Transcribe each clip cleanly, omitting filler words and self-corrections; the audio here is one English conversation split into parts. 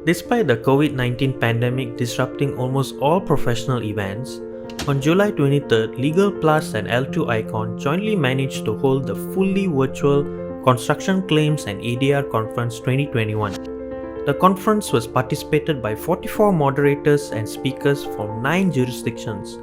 Despite the COVID-19 pandemic disrupting almost all professional events, on July 23rd, Legal Plus and L2 Icon jointly managed to hold the fully virtual Construction Claims and ADR Conference 2021. The conference was participated by 44 moderators and speakers from 9 jurisdictions.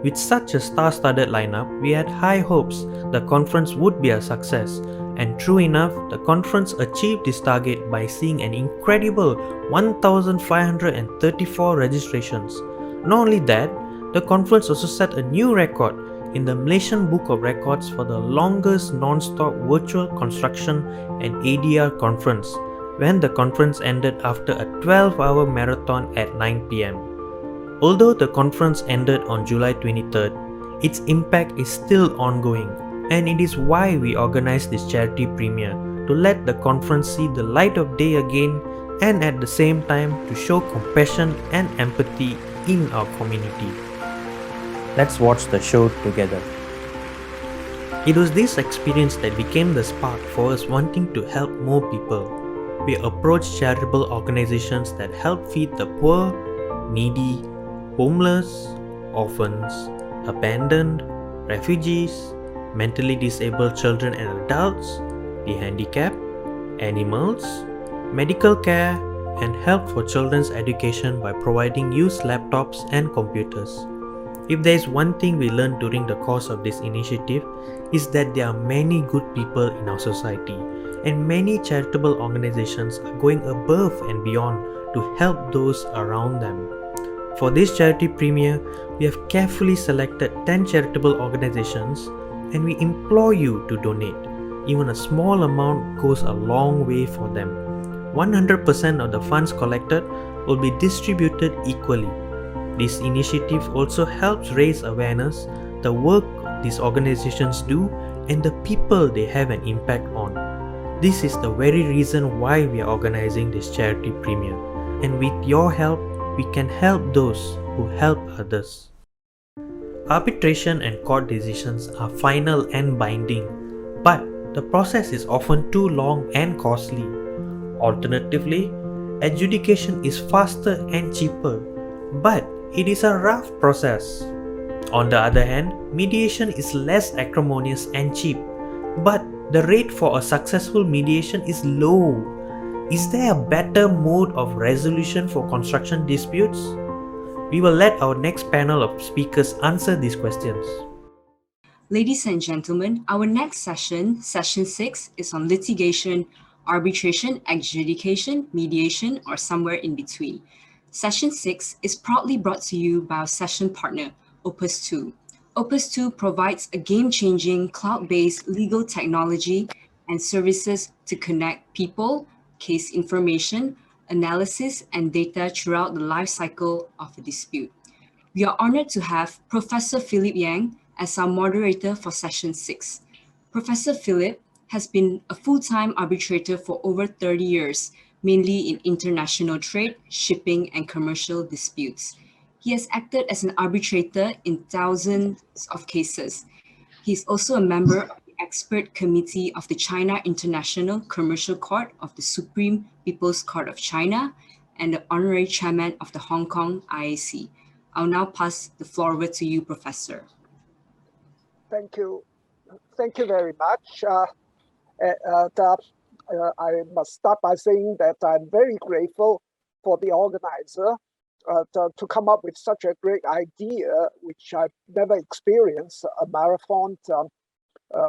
With such a star-studded lineup, we had high hopes the conference would be a success, and true enough, the conference achieved its target by seeing an incredible 1,534 registrations. Not only that, the conference also set a new record in the Malaysian Book of Records for the longest non-stop virtual construction and ADR conference, when the conference ended after a 12-hour marathon at 9 pm. Although the conference ended on July 23rd, its impact is still ongoing, and it is why we organized this charity premiere to let the conference see the light of day again, and at the same time to show compassion and empathy in our community. Let's watch the show together. It was this experience that became the spark for us wanting to help more people. We approached charitable organizations that help feed the poor, needy, homeless, orphans, abandoned, refugees, mentally disabled children and adults, the handicapped, animals, medical care, and help for children's education by providing used laptops and computers. If there is one thing we learned during the course of this initiative, is that there are many good people in our society, and many charitable organizations are going above and beyond to help those around them. For this charity premiere, we have carefully selected 10 charitable organizations, and we implore you to donate. Even a small amount goes a long way for them. 100% of the funds collected will be distributed equally. This initiative also helps raise awareness, the work these organizations do, and the people they have an impact on. This is the very reason why we are organizing this charity premiere, and with your help, we can help those who help others. Arbitration and court decisions are final and binding, but the process is often too long and costly. Alternatively, adjudication is faster and cheaper, but it is a rough process. On the other hand, mediation is less acrimonious and cheap, but the rate for a successful mediation is low. Is there a better mode of resolution for construction disputes? We will let our next panel of speakers answer these questions. Ladies and gentlemen, our next session, session 6, is on litigation, arbitration, adjudication, mediation, or somewhere in between. Session 6 is proudly brought to you by our session partner, Opus 2. Opus 2 provides a game-changing cloud-based legal technology and services to connect people, case information, analysis, and data throughout the life cycle of a dispute. We are honored to have Professor Philip Yang as our moderator for Session 6. Professor Philip has been a full-time arbitrator for over 30 years, mainly in international trade, shipping, and commercial disputes. He has acted as an arbitrator in thousands of cases. He is also a member of the Expert Committee of the China International Commercial Court of the Supreme People's Court of China and the Honorary Chairman of the Hong Kong IAC. I'll now pass the floor over to you, Professor. Thank you. Thank you very much. I must start by saying that I'm very grateful for the organizer to come up with such a great idea, which I've never experienced, a marathon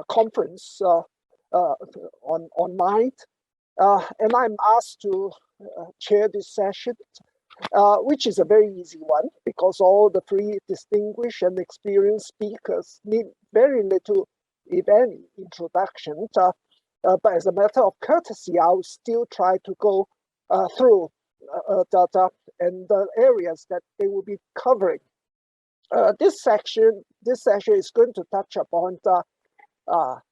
conference online. And I'm asked to chair this session, which is a very easy one because all the three distinguished and experienced speakers need very little, if any, introduction. But as a matter of courtesy, I'll still try to go through data and the areas that they will be covering. This session is going to touch upon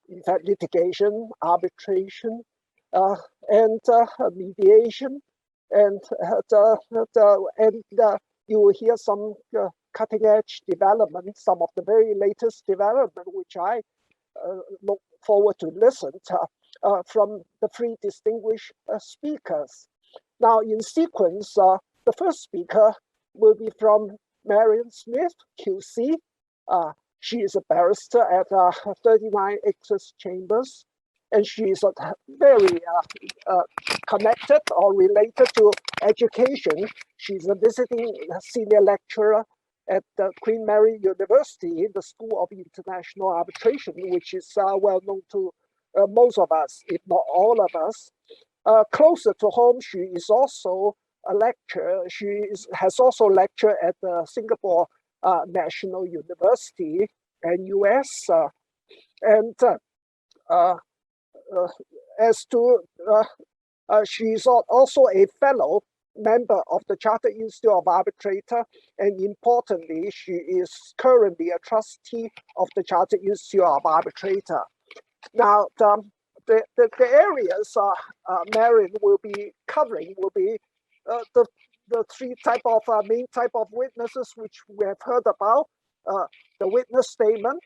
in fact, litigation, arbitration, and mediation, and you will hear some cutting-edge development, some of the very latest development, which I look forward to listen to from the three distinguished speakers. Now, in sequence, the first speaker will be from Marion Smith, QC. She is a barrister at 39 Acres Chambers, and she is very connected or related to education. She's a visiting senior lecturer at the Queen Mary University, the School of International Arbitration, which is well known to most of us, if not all of us. Closer to home, she is also a lecturer. Has also lectured at the Singapore National University and US. She's also a fellow member of the Chartered Institute of Arbitrator, and importantly, she is currently a trustee of the Chartered Institute of Arbitrator. Now, the areas Marion will be covering will be the three main type of witnesses which we have heard about: the witness statement,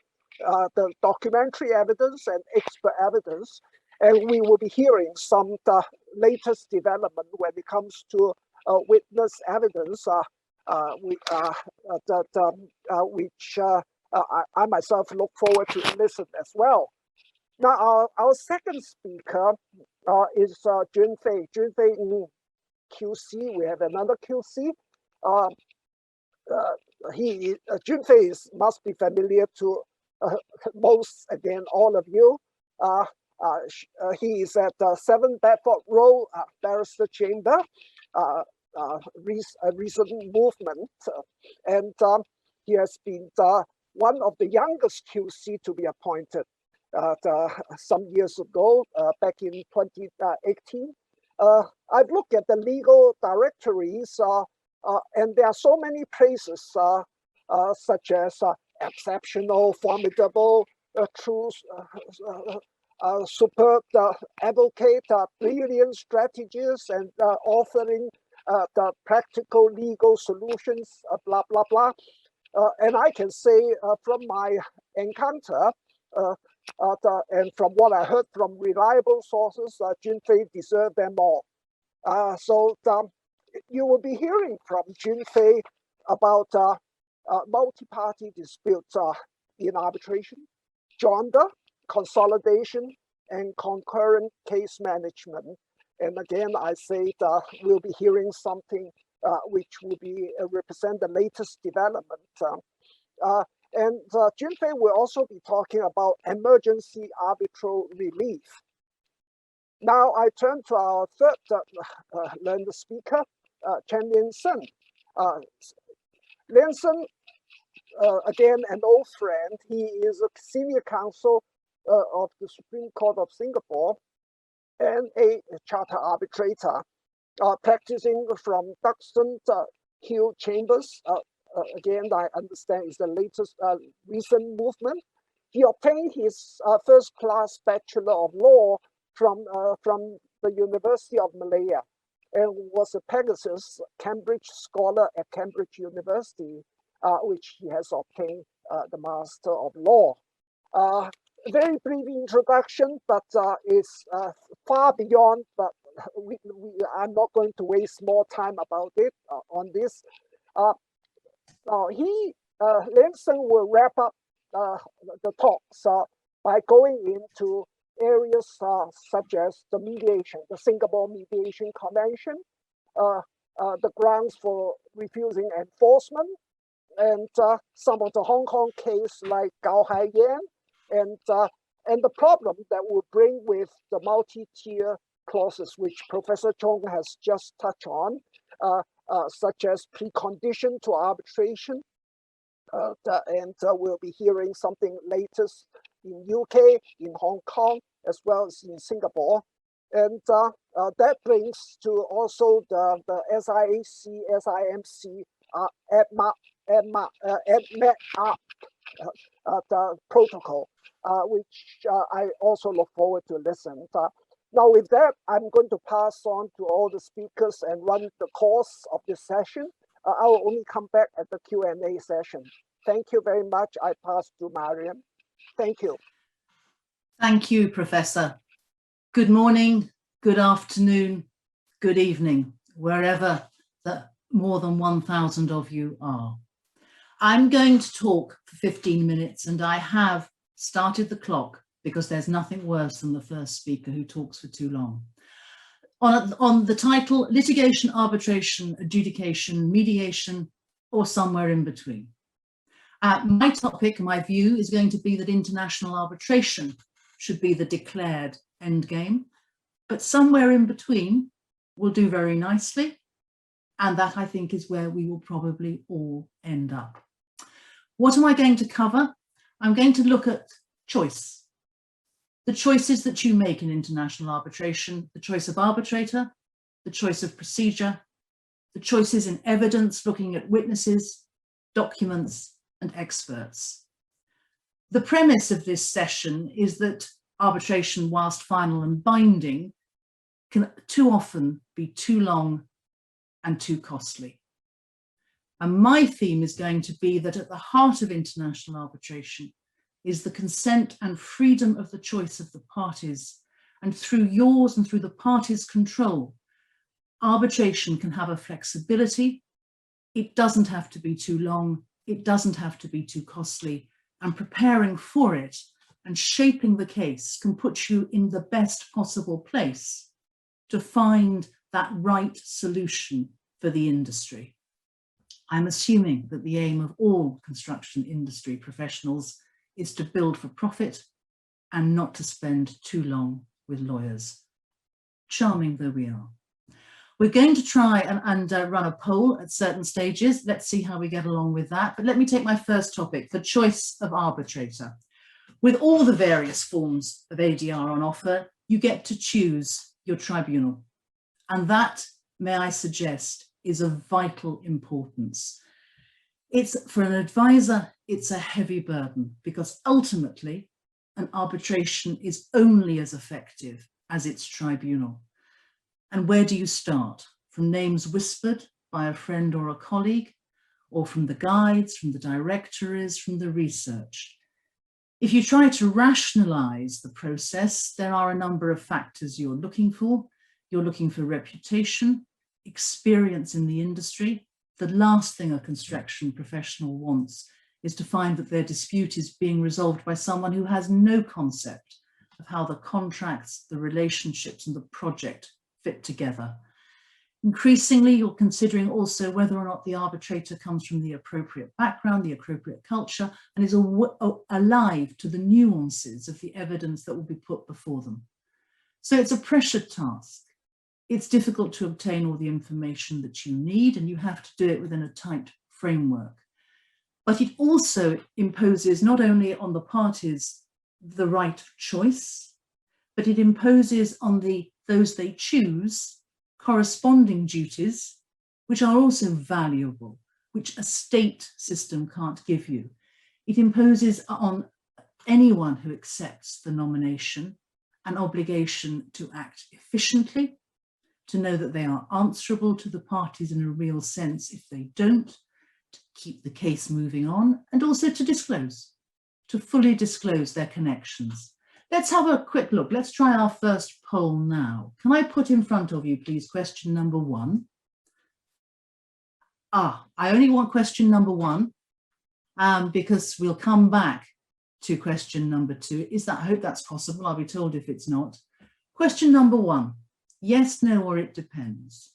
the documentary evidence, and expert evidence. And we will be hearing some the latest development when it comes to witness evidence, which I myself look forward to listen as well. Now, our second speaker is Jun Fei. Jun Fei in QC. We have another QC. Jun Fei must be familiar to most, again, all of you. He is at 7 Bedford Road Barrister Chamber, a recent movement, and he has been one of the youngest QC to be appointed some years ago, back in 2018. I've looked at the legal directories, and there are so many places such as exceptional, formidable, true, superb advocate, brilliant strategists, and authoring the practical legal solutions, blah, blah, blah. And I can say from my encounter, and from what I heard from reliable sources, Jun Fei deserved them all. So you will be hearing from Jun Fei about multi-party disputes in arbitration, joinder, consolidation, and concurrent case management. And again, I say we'll be hearing something which will be represent the latest development. And Jun Fei will also be talking about emergency arbitral relief. Now I turn to our third learned speaker, Chen Lien Sen. Lien Sen, again, an old friend. He is a senior counsel of the Supreme Court of Singapore and a charter arbitrator, practicing from Duxton Hill Chambers. Again, I understand is the latest recent movement. He obtained his first-class Bachelor of Law from the University of Malaya, and was a Pegasus Cambridge Scholar at Cambridge University, which he has obtained the Master of Law. Very brief introduction, but it's far beyond, but I'm not going to waste more time about it on this. Lien Sen will wrap up the talks by going into areas such as the mediation, the Singapore Mediation Convention, the grounds for refusing enforcement, and some of the Hong Kong case like Gao Hai Yan, and the problem that will bring with the multi-tier clauses, which Professor Chong has just touched on, such as precondition to arbitration, and we'll be hearing something latest in UK, in Hong Kong, as well as in Singapore. And that brings to also the SIAC, SIMC, the protocol, which I also look forward to listen. Now with that, I'm going to pass on to all the speakers and run the course of this session. I will only come back at the Q&A session. Thank you very much. I pass to Mariam. Thank you. Thank you, Professor. Good morning, good afternoon, good evening, wherever the more than 1,000 of you are. I'm going to talk for 15 minutes, and I have started the clock because there's nothing worse than the first speaker who talks for too long. On the title, Litigation, Arbitration, Adjudication, Mediation, or somewhere in between. My topic, my view, is going to be that international arbitration should be the declared endgame, but somewhere in between will do very nicely, and that I think is where we will probably all end up. What am I going to cover? I'm going to look at choice. The choices that you make in international arbitration, the choice of arbitrator, the choice of procedure, the choices in evidence, looking at witnesses, documents, and experts. The premise of this session is that arbitration, whilst final and binding, can too often be too long and too costly. And my theme is going to be that at the heart of international arbitration is the consent and freedom of the choice of the parties, and through yours and through the parties' control, arbitration can have a flexibility. It doesn't have to be too long, it doesn't have to be too costly, and preparing for it and shaping the case can put you in the best possible place to find that right solution for the industry. I'm assuming that the aim of all construction industry professionals is to build for profit and not to spend too long with lawyers, charming though we are. We're going to try and run a poll at certain stages. Let's see how we get along with that. But let me take my first topic, the choice of arbitrator. With all the various forms of ADR on offer, you get to choose your tribunal. And that, may I suggest, is of vital importance. It's, for an advisor, it's a heavy burden because ultimately an arbitration is only as effective as its tribunal. And where do you start? From names whispered by a friend or a colleague, or from the guides, from the directories, from the research? If you try to rationalize the process, there are a number of factors you're looking for. You're looking for reputation, experience in the industry. The last thing a construction professional wants is to find that their dispute is being resolved by someone who has no concept of how the contracts, the relationships, and the project fit together. Increasingly, you're considering also whether or not the arbitrator comes from the appropriate background, the appropriate culture, and is alive to the nuances of the evidence that will be put before them. So it's a pressured task. It's difficult to obtain all the information that you need, and you have to do it within a tight framework. But it also imposes not only on the parties the right choice, but it imposes on those they choose corresponding duties, which are also valuable, which a state system can't give you. It imposes on anyone who accepts the nomination an obligation to act efficiently, to know that they are answerable to the parties in a real sense if they don't, to keep the case moving on, and also to disclose, to fully disclose their connections. Let's have a quick look. Let's try our first poll now. Can I put in front of you, please, question number 1? I only want question number 1 because we'll come back to question number 2. I hope that's possible. I'll be told if it's not. Question number 1. Yes, no, or it depends.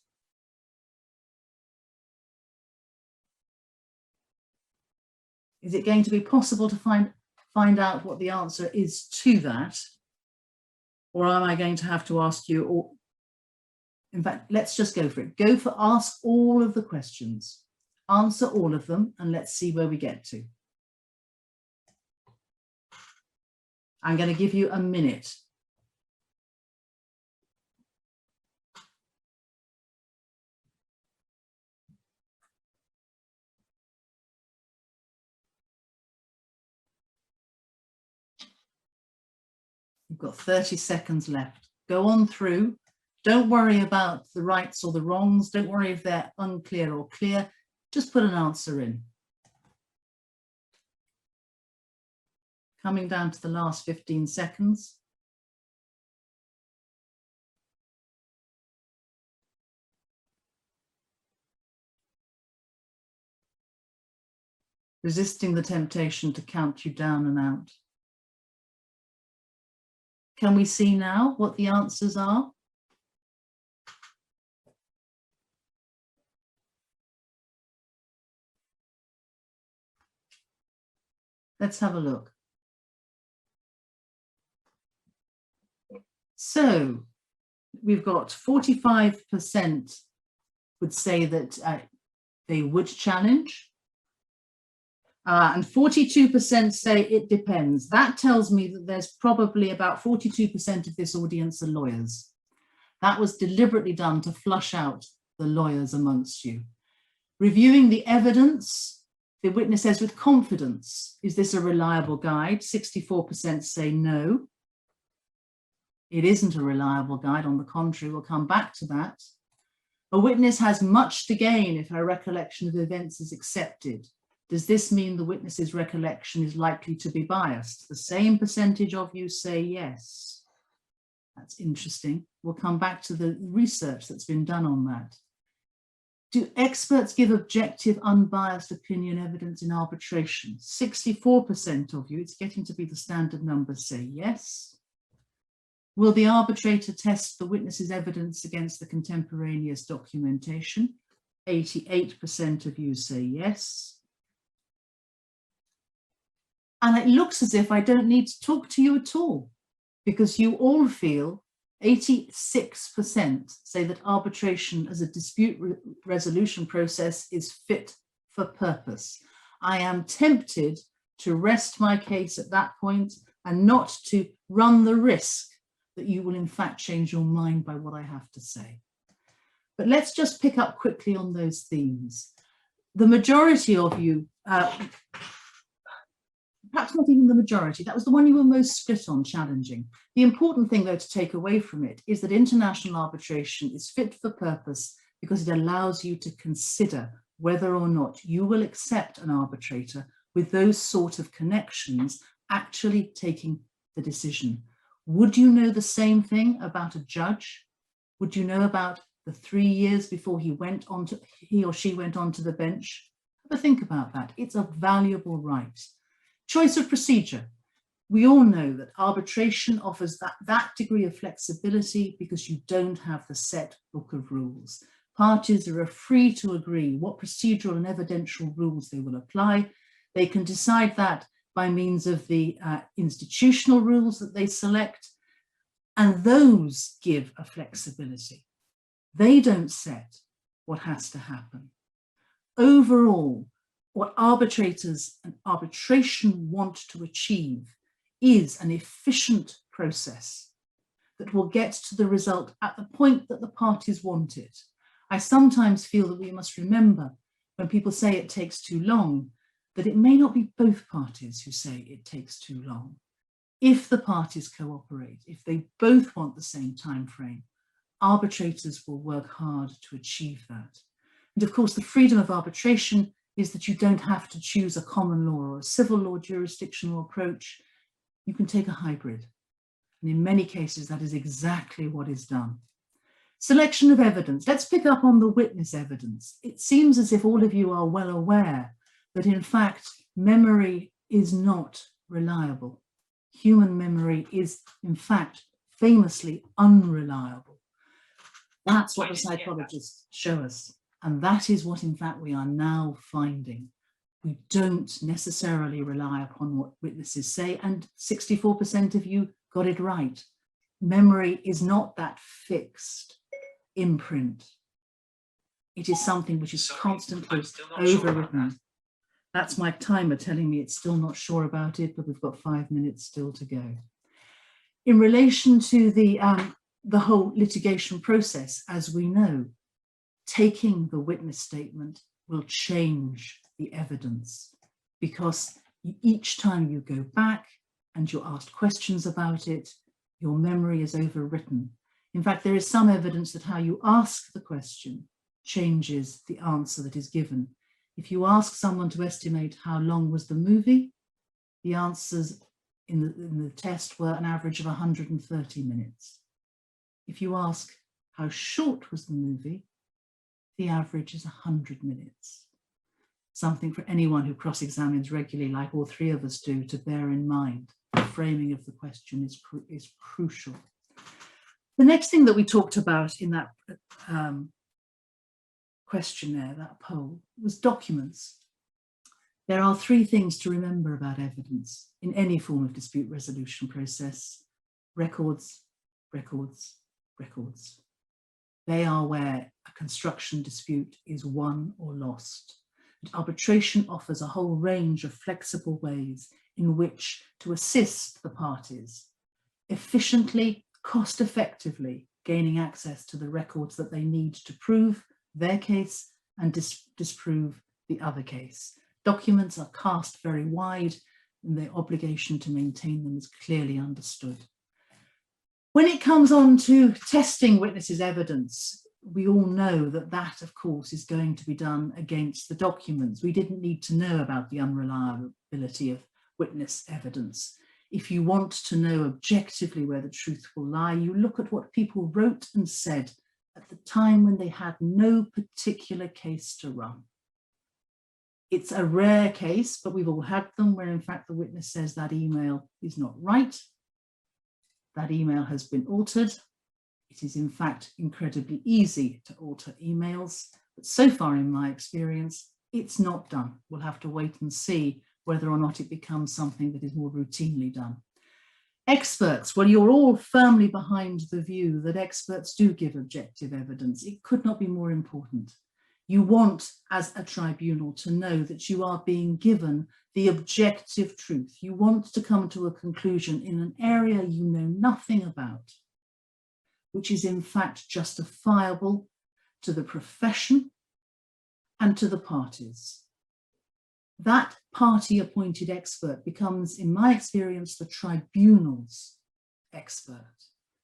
Is it going to be possible to find out what the answer is to that? Or am I going to have to ask you, or in fact, let's just go for it. Go for ask all of the questions, answer all of them, and let's see where we get to. I'm going to give you a minute. You've got 30 seconds left. Go on through. Don't worry about the rights or the wrongs. Don't worry if they're unclear or clear. Just put an answer in. Coming down to the last 15 seconds. resisting the temptation to count you down and out. Can we see now what the answers are? Let's have a look. So we've got 45% would say that they would challenge. And 42% say it depends. That tells me that there's probably about 42% of this audience are lawyers. That was deliberately done to flush out the lawyers amongst you. Reviewing the evidence, the witness says with confidence, is this a reliable guide? 64% say no. It isn't a reliable guide, on the contrary, we'll come back to that. A witness has much to gain if her recollection of events is accepted. Does this mean the witness's recollection is likely to be biased? The same percentage of you say yes. That's interesting. We'll come back to the research that's been done on that. Do experts give objective, unbiased opinion evidence in arbitration? 64% of you, it's getting to be the standard number, say yes. Will the arbitrator test the witness's evidence against the contemporaneous documentation? 88% of you say yes. And it looks as if I don't need to talk to you at all, because you all feel, 86% say that arbitration as a dispute resolution process is fit for purpose. I am tempted to rest my case at that point and not to run the risk that you will in fact change your mind by what I have to say. But let's just pick up quickly on those themes. The majority of you, perhaps not even the majority, that was the one you were most split on, challenging. The important thing, though, to take away from it is that international arbitration is fit for purpose because it allows you to consider whether or not you will accept an arbitrator with those sort of connections actually taking the decision. Would you know the same thing about a judge? Would you know about the 3 years before he or she went onto the bench? Have a think about that. It's a valuable right. Choice of procedure. We all know that arbitration offers that degree of flexibility because you don't have the set book of rules. Parties are free to agree what procedural and evidential rules they will apply. They can decide that by means of the institutional rules that they select, and those give a flexibility. They don't set what has to happen. Overall, what arbitrators and arbitration want to achieve is an efficient process that will get to the result at the point that the parties want it. I sometimes feel that we must remember when people say it takes too long, that it may not be both parties who say it takes too long. If the parties cooperate, if they both want the same time frame, arbitrators will work hard to achieve that. And of course, the freedom of arbitration is that you don't have to choose a common law or a civil law jurisdictional approach. You can take a hybrid. And in many cases, that is exactly what is done. Selection of evidence. Let's pick up on the witness evidence. It seems as if all of you are well aware that in fact, memory is not reliable. Human memory is in fact famously unreliable. That's what the psychologists show us. And that is what in fact we are now finding. We don't necessarily rely upon what witnesses say, and 64% of you got it right. Memory is not that fixed imprint. It is something which is constantly overwritten. That's my timer telling me it's still not sure about it, but we've got 5 minutes still to go. In relation to the whole litigation process, as we know, taking the witness statement will change the evidence, because each time you go back and you're asked questions about it, your memory is overwritten. In fact, there is some evidence that how you ask the question changes the answer that is given. If you ask someone to estimate how long was the movie, the answers in the test were an average of 130 minutes. If you ask how short was the movie, the average is 100 minutes. something for anyone who cross-examines regularly, like all three of us do, to bear in mind. The framing of the question is crucial. The next thing that we talked about in that questionnaire, that poll, was documents. There are three things to remember about evidence in any form of dispute resolution process: records, records, records. They are where a construction dispute is won or lost. But arbitration offers a whole range of flexible ways in which to assist the parties efficiently, cost-effectively gaining access to the records that they need to prove their case and disprove the other case. Documents are cast very wide, and their obligation to maintain them is clearly understood. When it comes on to testing witnesses' evidence, we all know that that, of course, is going to be done against the documents. We didn't need to know about the unreliability of witness evidence. If you want to know objectively where the truth will lie, you look at what people wrote and said at the time when they had no particular case to run. It's a rare case, but we've all had them, where in fact the witness says that email is not right. That email has been altered. It is in fact incredibly easy to alter emails, but so far in my experience, it's not done. We'll have to wait and see whether or not it becomes something that is more routinely done. Experts, well, you're all firmly behind the view that experts do give objective evidence. It could not be more important. You want, as a tribunal, to know that you are being given the objective truth. You want to come to a conclusion in an area you know nothing about, which is in fact justifiable to the profession and to the parties. That party-appointed expert becomes, in my experience, the tribunal's expert.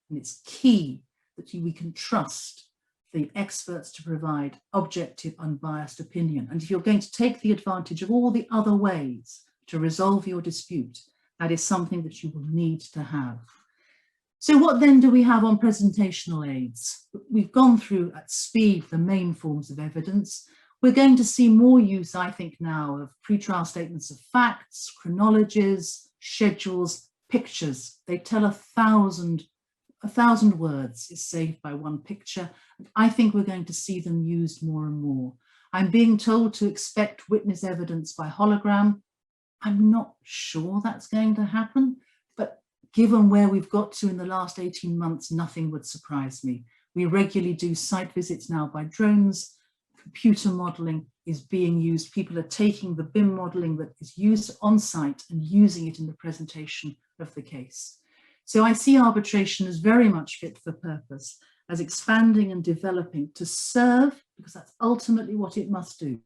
And it's key that we can trust the experts to provide objective, unbiased opinion. And if you're going to take the advantage of all the other ways to resolve your dispute, that is something that you will need to have. So what then do we have on presentational aids? We've gone through at speed the main forms of evidence. We're going to see more use, I think, now of pre-trial statements of facts, chronologies, schedules, pictures. They tell 1,000 words is saved by one picture. I think we're going to see them used more and more. I'm being told to expect witness evidence by hologram. I'm not sure that's going to happen, but given where we've got to in the last 18 months, nothing would surprise me. We regularly do site visits now by drones. Computer modelling is being used. People are taking the BIM modelling that is used on site and using it in the presentation of the case. So I see arbitration as very much fit for purpose, as expanding and developing to serve, because that's ultimately what it must do,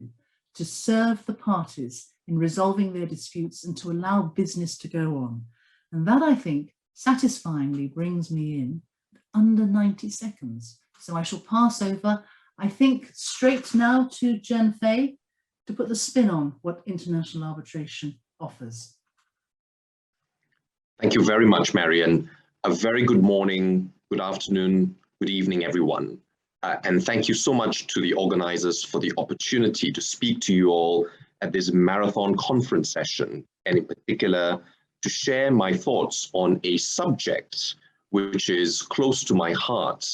to serve the parties in resolving their disputes and to allow business to go on. And that, I think, satisfyingly brings me in under 90 seconds. So I shall pass over, I think, straight now to Jen Fay to put the spin on what international arbitration offers. Thank you very much, Marian. A very good morning, good afternoon, good evening, everyone. And thank you so much to the organizers for the opportunity to speak to you all at this marathon conference session, and in particular, to share my thoughts on a subject which is close to my heart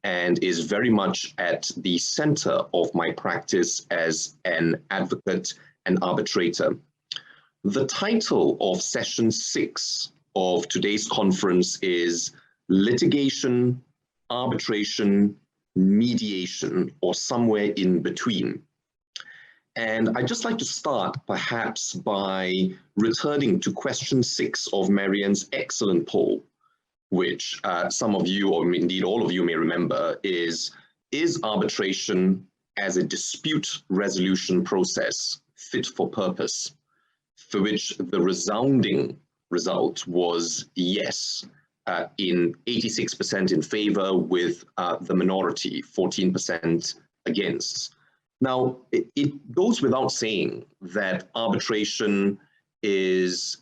and is very much at the center of my practice as an advocate and arbitrator. The title of session 6 of today's conference is Litigation, Arbitration, Mediation, or somewhere in between. And I'd just like to start perhaps by returning to question 6 of Marianne's excellent poll, which some of you, or indeed all of you, may remember, is arbitration as a dispute resolution process fit for purpose? For which the resounding result was yes, in 86% in favor, with the minority 14% against. Now, it goes without saying that arbitration is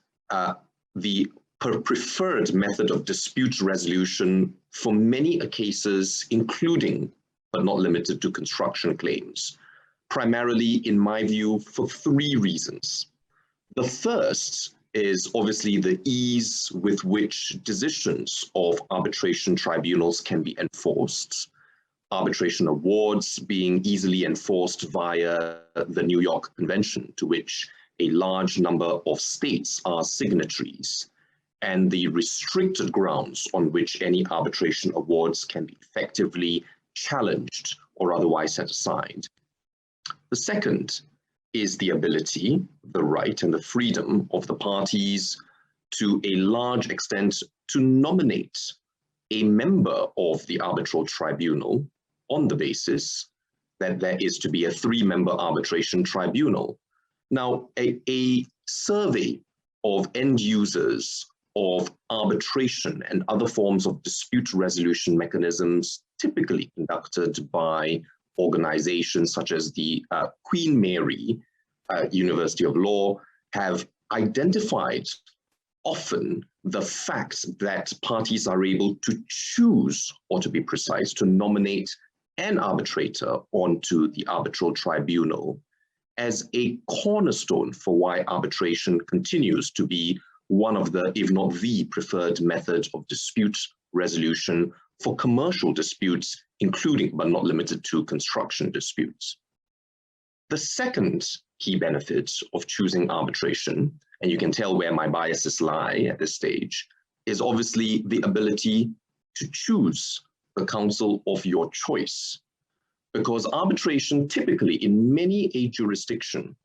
the preferred method of dispute resolution for many cases, including but not limited to construction claims. primarily, in my view, for three reasons. The first is obviously the ease with which decisions of arbitration tribunals can be enforced. Arbitration awards being easily enforced via the New York Convention, to which a large number of states are signatories, and the restricted grounds on which any arbitration awards can be effectively challenged or otherwise set aside. The second is the ability, the right, and the freedom of the parties to a large extent to nominate a member of the arbitral tribunal on the basis that there is to be a three-member arbitration tribunal. Now, a survey of end users of arbitration and other forms of dispute resolution mechanisms typically conducted by organizations such as the Queen Mary University of Law have identified often the fact that parties are able to choose, or to be precise, to nominate an arbitrator onto the arbitral tribunal as a cornerstone for why arbitration continues to be one of the, if not the preferred method of dispute resolution for commercial disputes, including but not limited to construction disputes. The second key benefit of choosing arbitration, and you can tell where my biases lie at this stage, is obviously the ability to choose the counsel of your choice. Because arbitration typically in many a jurisdiction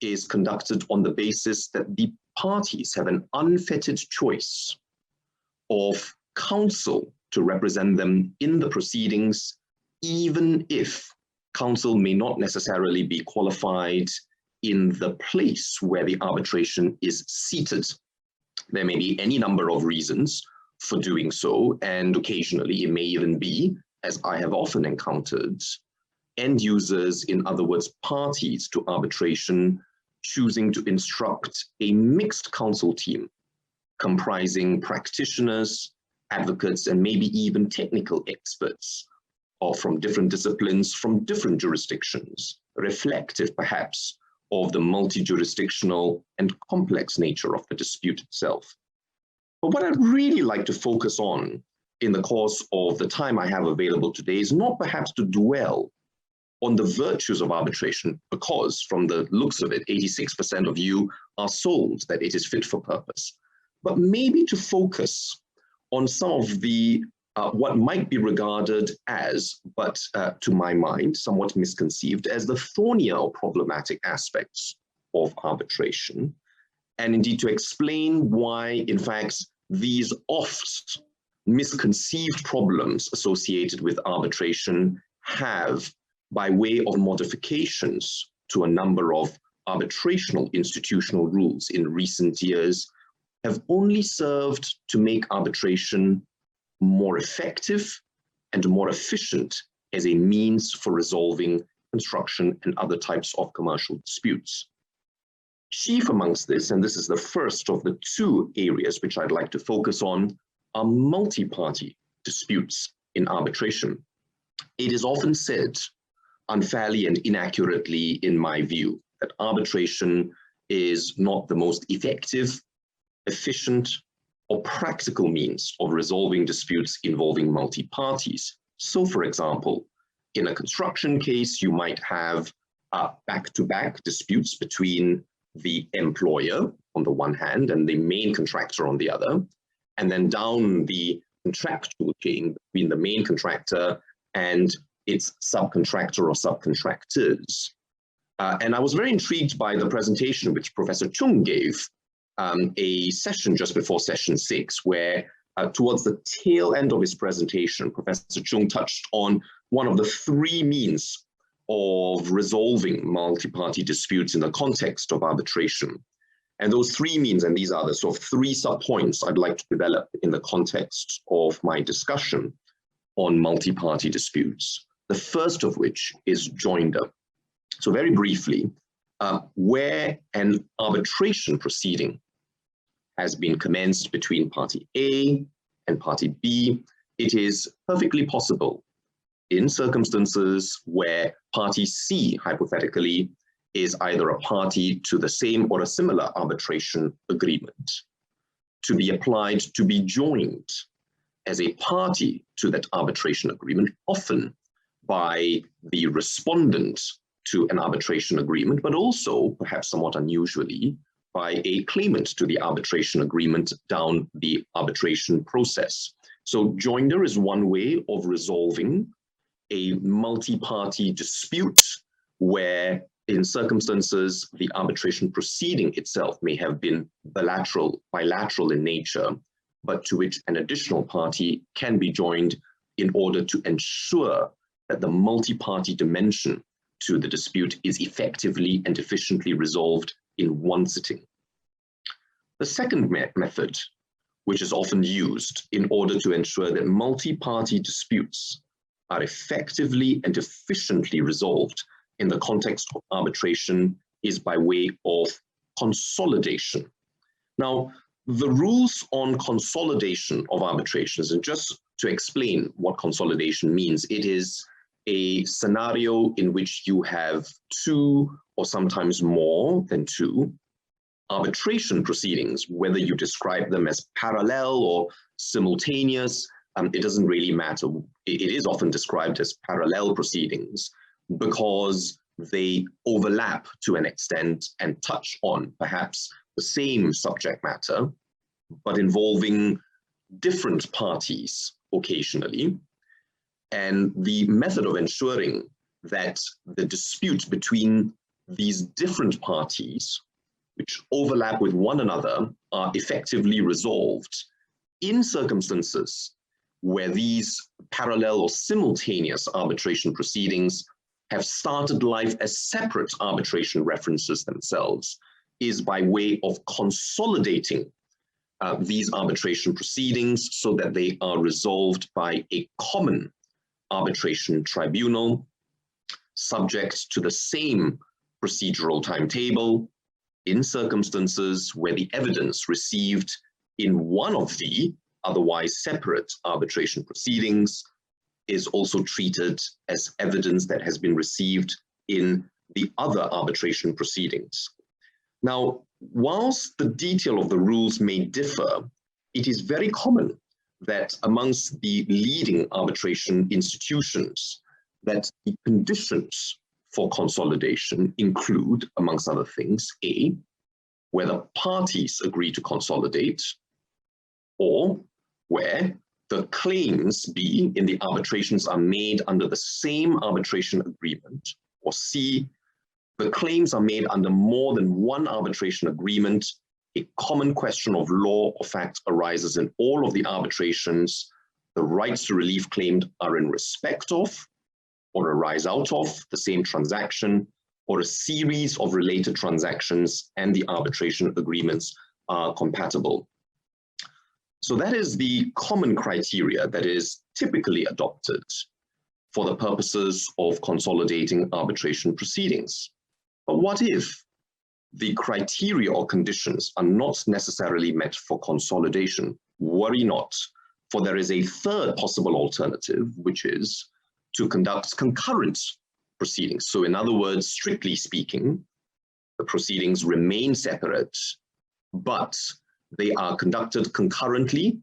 is conducted on the basis that the parties have an unfettered choice of counsel to represent them in the proceedings, even if counsel may not necessarily be qualified in the place where the arbitration is seated. There may be any number of reasons for doing so, and occasionally it may even be, as I have often encountered, end users, in other words, parties to arbitration, choosing to instruct a mixed counsel team comprising practitioners, advocates, and maybe even technical experts, or from different disciplines, from different jurisdictions, reflective perhaps of the multi-jurisdictional and complex nature of the dispute itself. But what I'd really like to focus on in the course of the time I have available today is not perhaps to dwell on the virtues of arbitration, because from the looks of it, 86% of you are sold that it is fit for purpose, but maybe to focus on some of the what might be regarded as, but to my mind, somewhat misconceived as the thornier or problematic aspects of arbitration, and indeed to explain why, in fact, these oft misconceived problems associated with arbitration have, by way of modifications to a number of arbitrational institutional rules in recent years, have only served to make arbitration more effective and more efficient as a means for resolving construction and other types of commercial disputes. Chief amongst this, and this is the first of the two areas which I'd like to focus on, are multi-party disputes in arbitration. It is often said, unfairly and inaccurately in my view, that arbitration is not the most effective, efficient, or practical means of resolving disputes involving multi-parties. So, for example, in a construction case, you might have back-to-back disputes between the employer on the one hand and the main contractor on the other, and then down the contractual chain between the main contractor and its subcontractor or subcontractors. And I was very intrigued by the presentation which Professor Chung gave a session just before session 6, where towards the tail end of his presentation, Professor Chung touched on one of the three means of resolving multi-party disputes in the context of arbitration. And those three means, and these are the sort of three sub-points I'd like to develop in the context of my discussion on multi-party disputes. The first of which is joinder. So very briefly, where an arbitration proceeding has been commenced between party A and party B, it is perfectly possible in circumstances where party C, hypothetically, is either a party to the same or a similar arbitration agreement, to be applied to be joined as a party to that arbitration agreement, often by the respondent to an arbitration agreement, but also, perhaps somewhat unusually, by a claimant to the arbitration agreement down the arbitration process. So joinder is one way of resolving a multi-party dispute where, in circumstances, the arbitration proceeding itself may have been bilateral in nature, but to which an additional party can be joined in order to ensure that the multi-party dimension to the dispute is effectively and efficiently resolved in one sitting. The second method, which is often used in order to ensure that multi-party disputes are effectively and efficiently resolved in the context of arbitration, is by way of consolidation. Now, the rules on consolidation of arbitrations, and just to explain what consolidation means, it is a scenario in which you have two or sometimes more than two arbitration proceedings, whether you describe them as parallel or simultaneous, it doesn't really matter. It is often described as parallel proceedings because they overlap to an extent and touch on perhaps the same subject matter, but involving different parties occasionally. And the method of ensuring that the dispute between these different parties, which overlap with one another, are effectively resolved in circumstances where these parallel or simultaneous arbitration proceedings have started life as separate arbitration references themselves, is by way of consolidating these arbitration proceedings so that they are resolved by a common arbitration tribunal, subject to the same procedural timetable, in circumstances where the evidence received in one of the otherwise separate arbitration proceedings is also treated as evidence that has been received in the other arbitration proceedings. Now, whilst the detail of the rules may differ, it is very common that amongst the leading arbitration institutions, that the conditions for consolidation include, amongst other things, A, where the parties agree to consolidate, or where the claims, B, in the arbitrations are made under the same arbitration agreement, or C, the claims are made under more than one arbitration agreement, a common question of law or fact arises in all of the arbitrations, the rights to relief claimed are in respect of, or arise out of the same transaction, or a series of related transactions, and the arbitration agreements are compatible. So that is the common criteria that is typically adopted for the purposes of consolidating arbitration proceedings. But what if the criteria or conditions are not necessarily met for consolidation? Worry not, for there is a third possible alternative, which is to conduct concurrent proceedings. So in other words, strictly speaking, the proceedings remain separate, but they are conducted concurrently,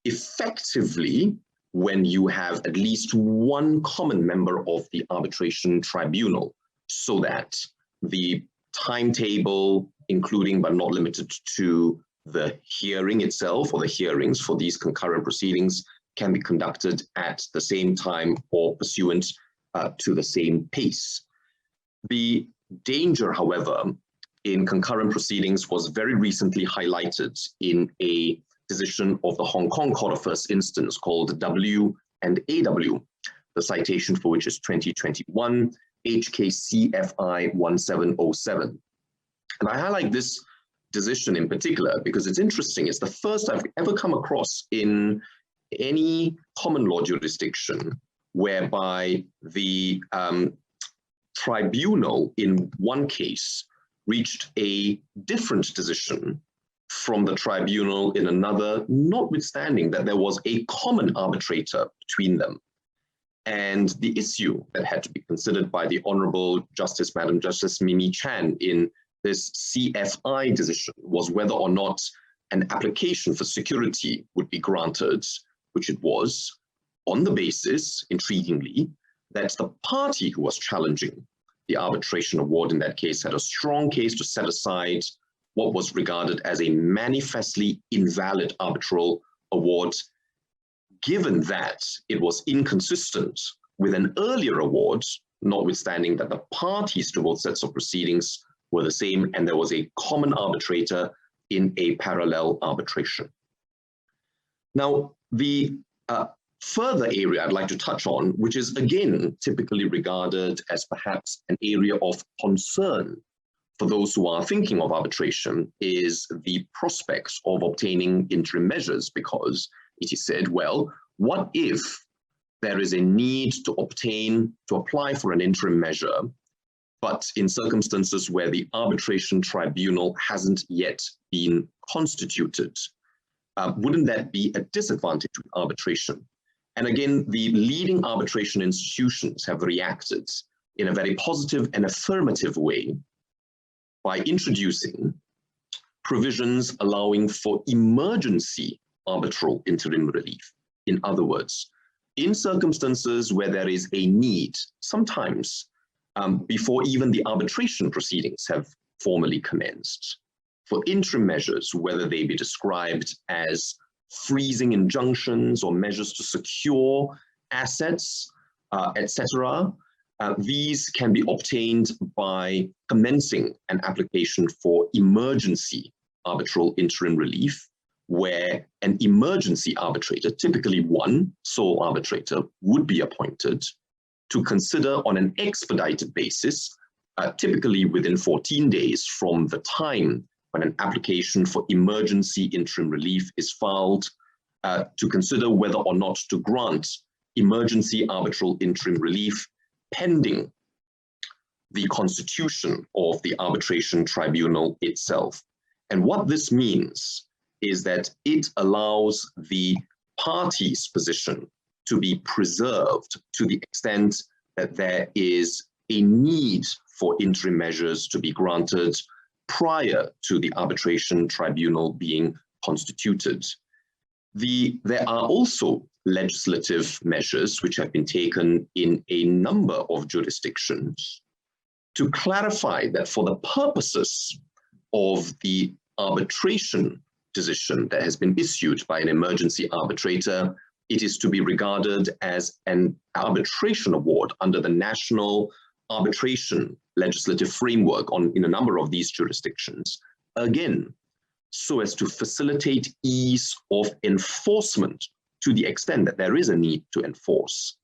effectively, when you have at least one common member of the arbitration tribunal, so that the timetable, including but not limited to the hearing itself or the hearings for these concurrent proceedings, can be conducted at the same time or pursuant to the same pace. The danger, however, in concurrent proceedings was very recently highlighted in a decision of the Hong Kong Court of First Instance called W and AW, the citation for which is 2021 HKCFI 1707. And I highlight this decision in particular because it's interesting. It's the first I've ever come across in any common law jurisdiction whereby the tribunal in one case reached a different decision from the tribunal in another, notwithstanding that there was a common arbitrator between them. And the issue that had to be considered by the Honorable Madam Justice Mimi Chan in this CFI decision was whether or not an application for security would be granted, which it was, on the basis, intriguingly, that the party who was challenging the arbitration award in that case had a strong case to set aside what was regarded as a manifestly invalid arbitral award, given that it was inconsistent with an earlier award, notwithstanding that the parties to both sets of proceedings were the same and there was a common arbitrator in a parallel arbitration. Now, the further area I'd like to touch on, which is again typically regarded as perhaps an area of concern for those who are thinking of arbitration, is the prospects of obtaining interim measures, because it is said, well, what if there is a need to apply for an interim measure, but in circumstances where the arbitration tribunal hasn't yet been constituted? Wouldn't that be a disadvantage to arbitration? And again, the leading arbitration institutions have reacted in a very positive and affirmative way by introducing provisions allowing for emergency arbitral interim relief. In other words, in circumstances where there is a need, sometimes before even the arbitration proceedings have formally commenced, for interim measures, whether they be described as freezing injunctions or measures to secure assets, etc. These can be obtained by commencing an application for emergency arbitral interim relief, where an emergency arbitrator, typically one sole arbitrator, would be appointed to consider on an expedited basis, typically within 14 days from the time when an application for emergency interim relief is filed, to consider whether or not to grant emergency arbitral interim relief pending the constitution of the arbitration tribunal itself. And what this means is that it allows the party's position to be preserved to the extent that there is a need for interim measures to be granted prior to the arbitration tribunal being constituted. There are also legislative measures which have been taken in a number of jurisdictions to clarify that for the purposes of the arbitration decision that has been issued by an emergency arbitrator, it is to be regarded as an arbitration award under the national arbitration legislative framework in a number of these jurisdictions, again, so as to facilitate ease of enforcement to the extent that there is a need to enforce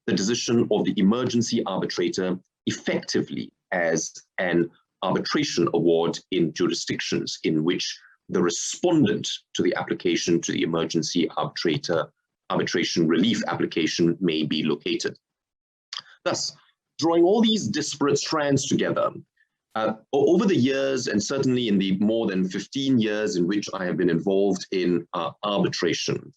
the decision of the emergency arbitrator effectively as an arbitration award in jurisdictions in which the respondent to the application to the emergency arbitration relief application may be located. Thus, drawing all these disparate strands together, over the years, and certainly in the more than 15 years in which I have been involved in arbitration,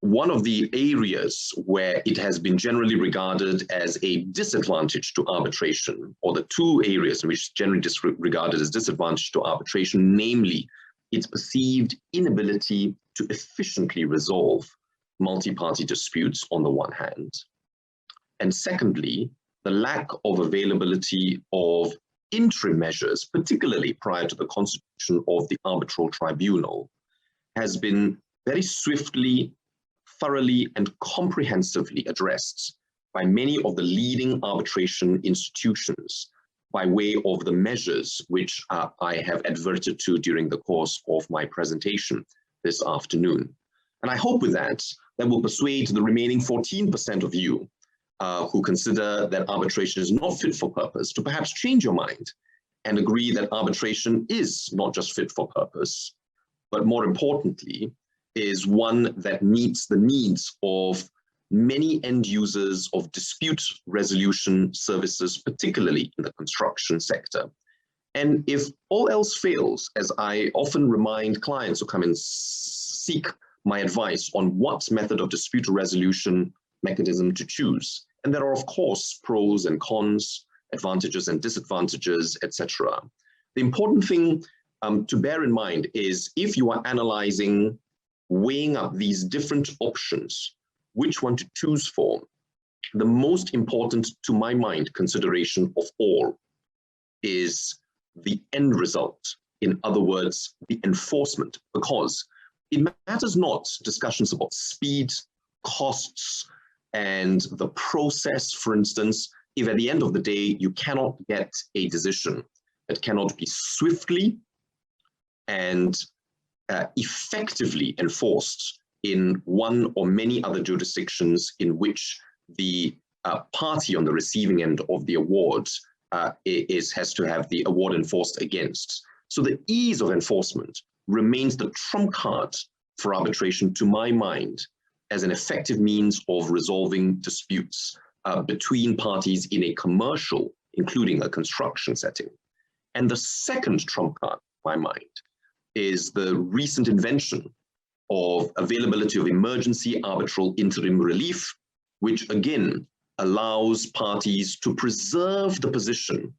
one of the areas where it has been generally regarded as a disadvantage to arbitration, or the two areas in which generally regarded as disadvantage to arbitration, namely its perceived inability to efficiently resolve multi-party disputes on the one hand, and secondly, the lack of availability of interim measures, particularly prior to the constitution of the arbitral tribunal, has been very swiftly, thoroughly, and comprehensively addressed by many of the leading arbitration institutions by way of the measures which I have adverted to during the course of my presentation this afternoon. And I hope with that will persuade the remaining 14% of you who consider that arbitration is not fit for purpose to perhaps change your mind and agree that arbitration is not just fit for purpose, but more importantly, is one that meets the needs of many end users of dispute resolution services, particularly in the construction sector. And if all else fails, as I often remind clients who come and seek my advice on what method of dispute resolution mechanism to choose. And there are, of course, pros and cons, advantages and disadvantages, etc. The important thing to bear in mind is if you are analyzing, weighing up these different options, which one to choose for, the most important, to my mind, consideration of all is the end result. In other words, the enforcement, because it matters not discussions about speed, costs, and the process, for instance, if at the end of the day you cannot get a decision that cannot be swiftly and effectively enforced in one or many other jurisdictions in which the party on the receiving end of the award has to have the award enforced against. So the ease of enforcement remains the trump card for arbitration, to my mind, as an effective means of resolving disputes between parties in a commercial, including a construction setting. And the second trump card, to my mind, is the recent invention of availability of emergency arbitral interim relief, which again allows parties to preserve the position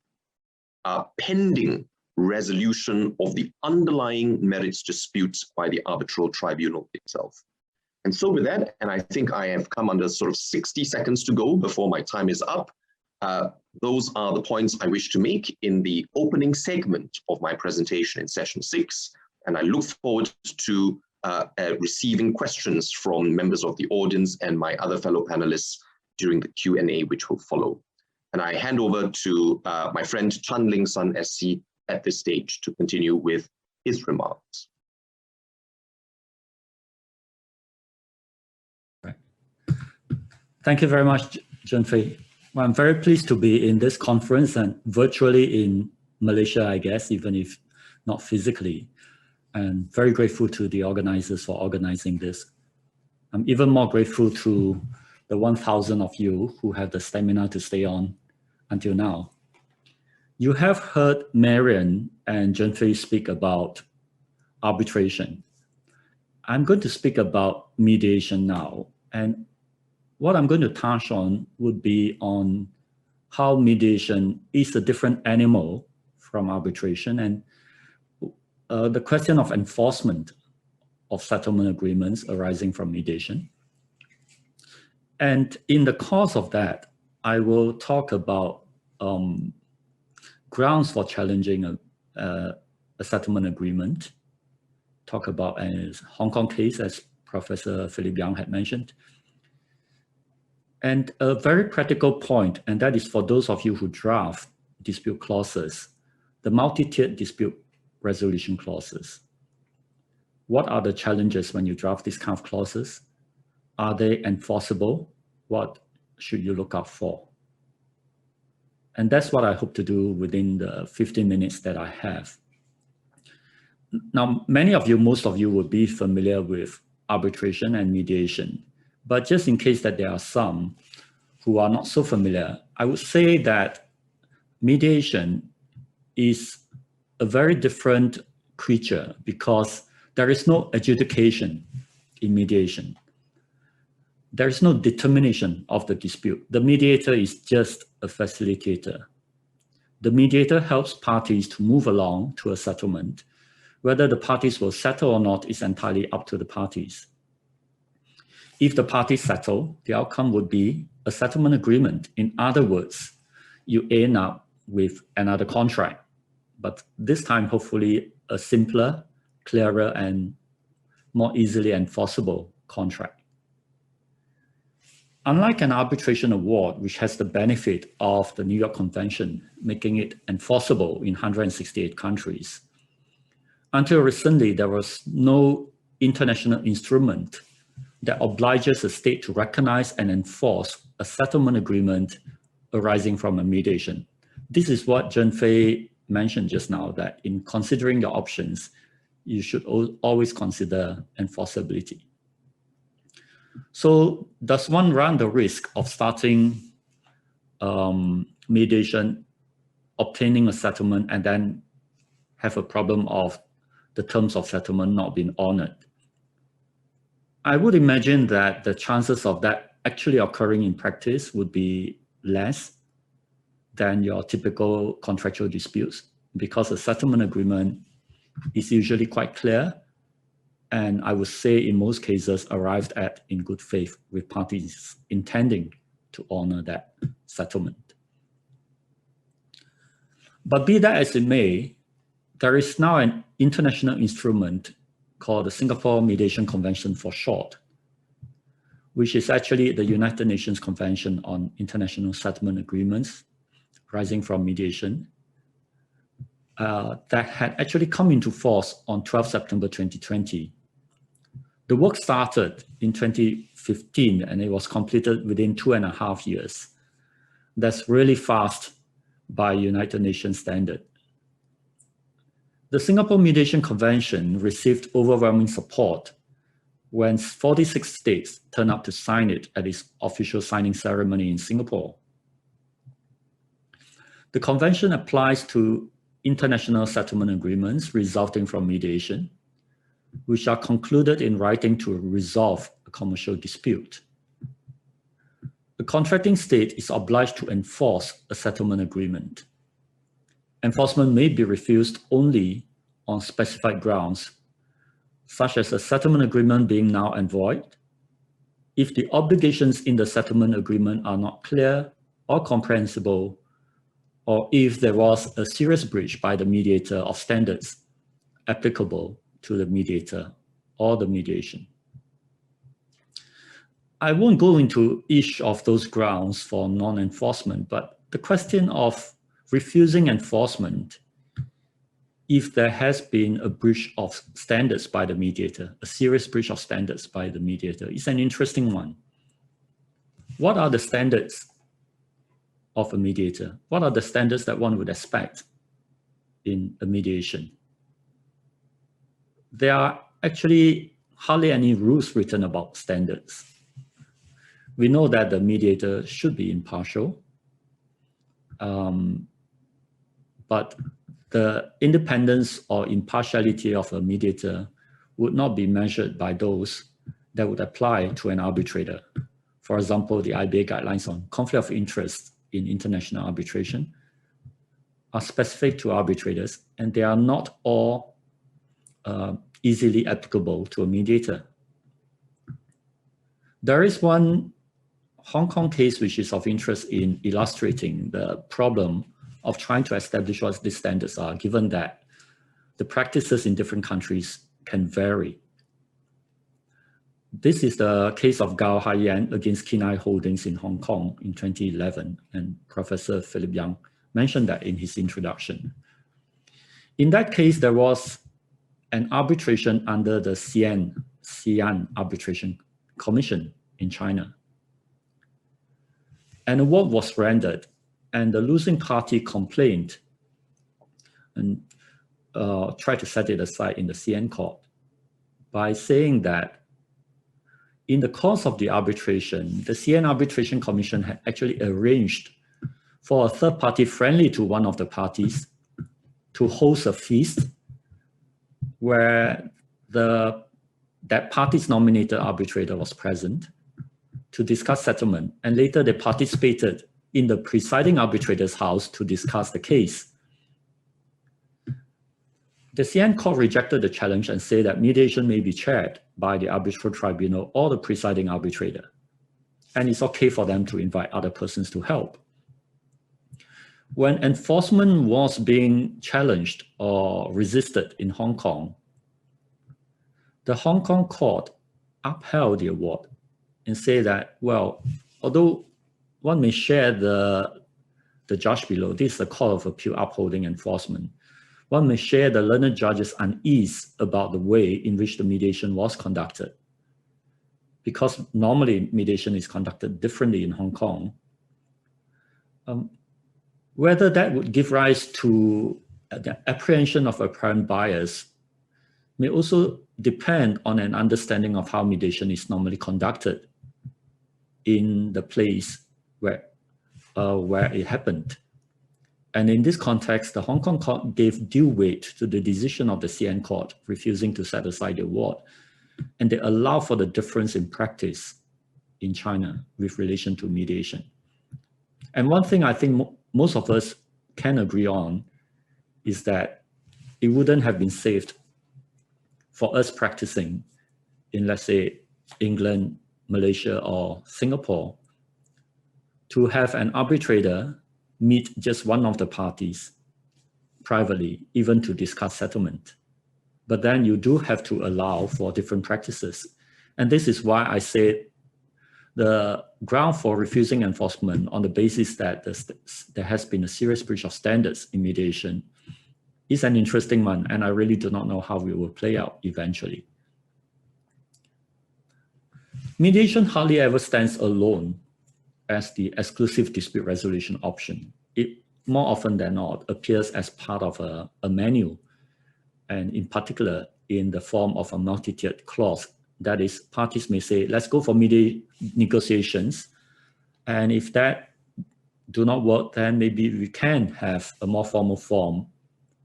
pending resolution of the underlying merits disputes by the arbitral tribunal itself. And so with that, and I think I have come under sort of 60 seconds to go before my time is up, those are the points I wish to make in the opening segment of my presentation in session 6. And I look forward to receiving questions from members of the audience and my other fellow panelists during the Q&A which will follow. And I hand over to my friend Chan Ling Sun SC at this stage to continue with his remarks. Thank you very much, Junfei. Well, I'm very pleased to be in this conference and virtually in Malaysia, I guess, even if not physically. And very grateful to the organizers for organizing this. I'm even more grateful to the 1,000 of you who have the stamina to stay on until now. You have heard Marian and Junfei speak about arbitration. I'm going to speak about mediation now. And what I'm going to touch on would be on how mediation is a different animal from arbitration, and the question of enforcement of settlement agreements arising from mediation. And in the course of that, I will talk about grounds for challenging a settlement agreement, talk about a Hong Kong case, as Professor Philip Young had mentioned. And a very practical point, and that is for those of you who draft dispute clauses, the multi-tiered dispute resolution clauses. What are the challenges when you draft these kind of clauses? Are they enforceable? What should you look out for? And that's what I hope to do within the 15 minutes that I have. Now, many of you, most of you will be familiar with arbitration and mediation. But just in case that there are some who are not so familiar, I would say that mediation is a very different creature because there is no adjudication in mediation. There is no determination of the dispute. The mediator is just a facilitator. The mediator helps parties to move along to a settlement. Whether the parties will settle or not is entirely up to the parties. If the parties settle, the outcome would be a settlement agreement. In other words, you end up with another contract, but this time, hopefully, a simpler, clearer, and more easily enforceable contract. Unlike an arbitration award, which has the benefit of the New York Convention, making it enforceable in 168 countries, until recently, there was no international instrument that obliges a state to recognize and enforce a settlement agreement arising from a mediation. This is what Junfei mentioned just now, that in considering your options, you should always consider enforceability. So does one run the risk of starting mediation, obtaining a settlement, and then have a problem of the terms of settlement not being honored? I would imagine that the chances of that actually occurring in practice would be less than your typical contractual disputes, because a settlement agreement is usually quite clear, and I would say in most cases arrived at in good faith with parties intending to honor that settlement. But be that as it may, there is now an international instrument called the Singapore Mediation Convention for short, which is actually the United Nations Convention on International Settlement Agreements rising from mediation, that had actually come into force on 12 September 2020. The work started in 2015 and it was completed within 2.5 years. That's really fast by United Nations standard. The Singapore Mediation Convention received overwhelming support when 46 states turned up to sign it at its official signing ceremony in Singapore. The convention applies to international settlement agreements resulting from mediation, which are concluded in writing to resolve a commercial dispute. The contracting state is obliged to enforce a settlement agreement. Enforcement may be refused only on specified grounds, such as a settlement agreement being null and void, if the obligations in the settlement agreement are not clear or comprehensible, or if there was a serious breach by the mediator of standards applicable to the mediator or the mediation. I won't go into each of those grounds for non-enforcement, but the question of refusing enforcement if there has been a breach of standards by the mediator, a serious breach of standards by the mediator, is an interesting one. What are the standards of a mediator? What are the standards that one would expect in a mediation? There are actually hardly any rules written about standards. We know that the mediator should be impartial, but the independence or impartiality of a mediator would not be measured by those that would apply to an arbitrator. For example, the IBA guidelines on conflict of interest in international arbitration are specific to arbitrators, and they are not all easily applicable to a mediator. There is one Hong Kong case which is of interest in illustrating the problem of trying to establish what these standards are, given that the practices in different countries can vary. This is the case of Gao Haiyan against Kenai Holdings in Hong Kong in 2011, and Professor Philip Young mentioned that in his introduction. In that case, there was an arbitration under the Xi'an Arbitration Commission in China. An award was rendered, and the losing party complained and tried to set it aside in the Xi'an court by saying that in the course of the arbitration, the Xi'an Arbitration Commission had actually arranged for a third party friendly to one of the parties to host a feast where that party's nominated arbitrator was present to discuss settlement, and later they participated in the presiding arbitrator's house to discuss the case. The Xi'an court rejected the challenge and said that mediation may be chaired by the arbitral tribunal or the presiding arbitrator, and it's okay for them to invite other persons to help. When enforcement was being challenged or resisted in Hong Kong, the Hong Kong court upheld the award and said that, well, although one may share the judge below, this is a court of appeal upholding enforcement, one may share the learned judge's unease about the way in which the mediation was conducted. Because normally mediation is conducted differently in Hong Kong. Whether that would give rise to the apprehension of apparent bias may also depend on an understanding of how mediation is normally conducted in the place where it happened. And in this context, the Hong Kong court gave due weight to the decision of the Xi'an court refusing to set aside the award. And they allow for the difference in practice in China with relation to mediation. And one thing I think most of us can agree on is that it wouldn't have been safe for us practicing in, let's say, England, Malaysia, or Singapore to have an arbitrator meet just one of the parties privately, even to discuss settlement. But then you do have to allow for different practices. And this is why I said the ground for refusing enforcement on the basis that there has been a serious breach of standards in mediation is an interesting one, and I really do not know how it will play out eventually. Mediation hardly ever stands alone as the exclusive dispute resolution option. It more often than not appears as part of a menu, and in particular in the form of a multi-tiered clause. That is, parties may say, let's go for negotiations, and if that do not work, then maybe we can have a more formal form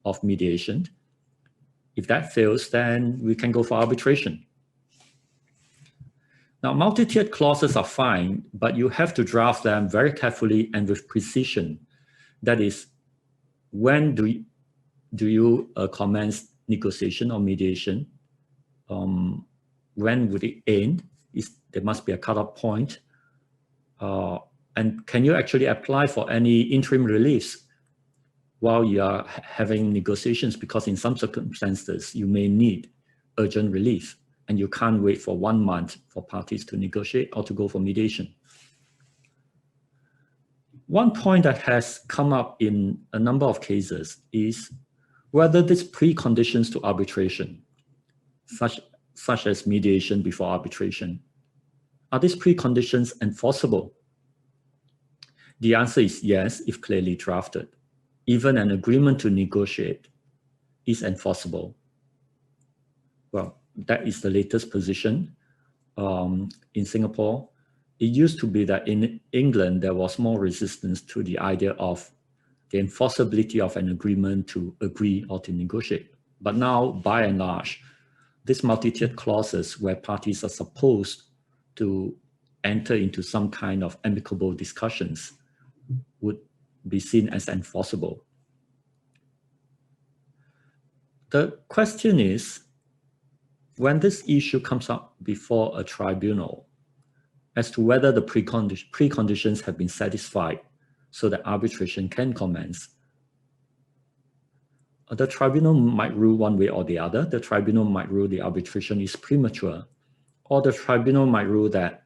of mediation. If that fails, then we can go for arbitration. Now, multi-tiered clauses are fine, but you have to draft them very carefully and with precision. That is, when do you commence negotiation or mediation? When would it end? There must be a cutoff point. And can you actually apply for any interim reliefs while you are having negotiations? Because in some circumstances, you may need urgent relief, and you can't wait for 1 month for parties to negotiate or to go for mediation. One point that has come up in a number of cases is whether these preconditions to arbitration, such as mediation before arbitration, are these preconditions enforceable? The answer is yes, if clearly drafted. Even an agreement to negotiate is enforceable. Well, that is the latest position in Singapore. It used to be that in England, there was more resistance to the idea of the enforceability of an agreement to agree or to negotiate. But now, by and large, these multi-tiered clauses where parties are supposed to enter into some kind of amicable discussions would be seen as enforceable. The question is, when this issue comes up before a tribunal, as to whether the preconditions have been satisfied so that arbitration can commence, the tribunal might rule one way or the other. The tribunal might rule the arbitration is premature, or the tribunal might rule that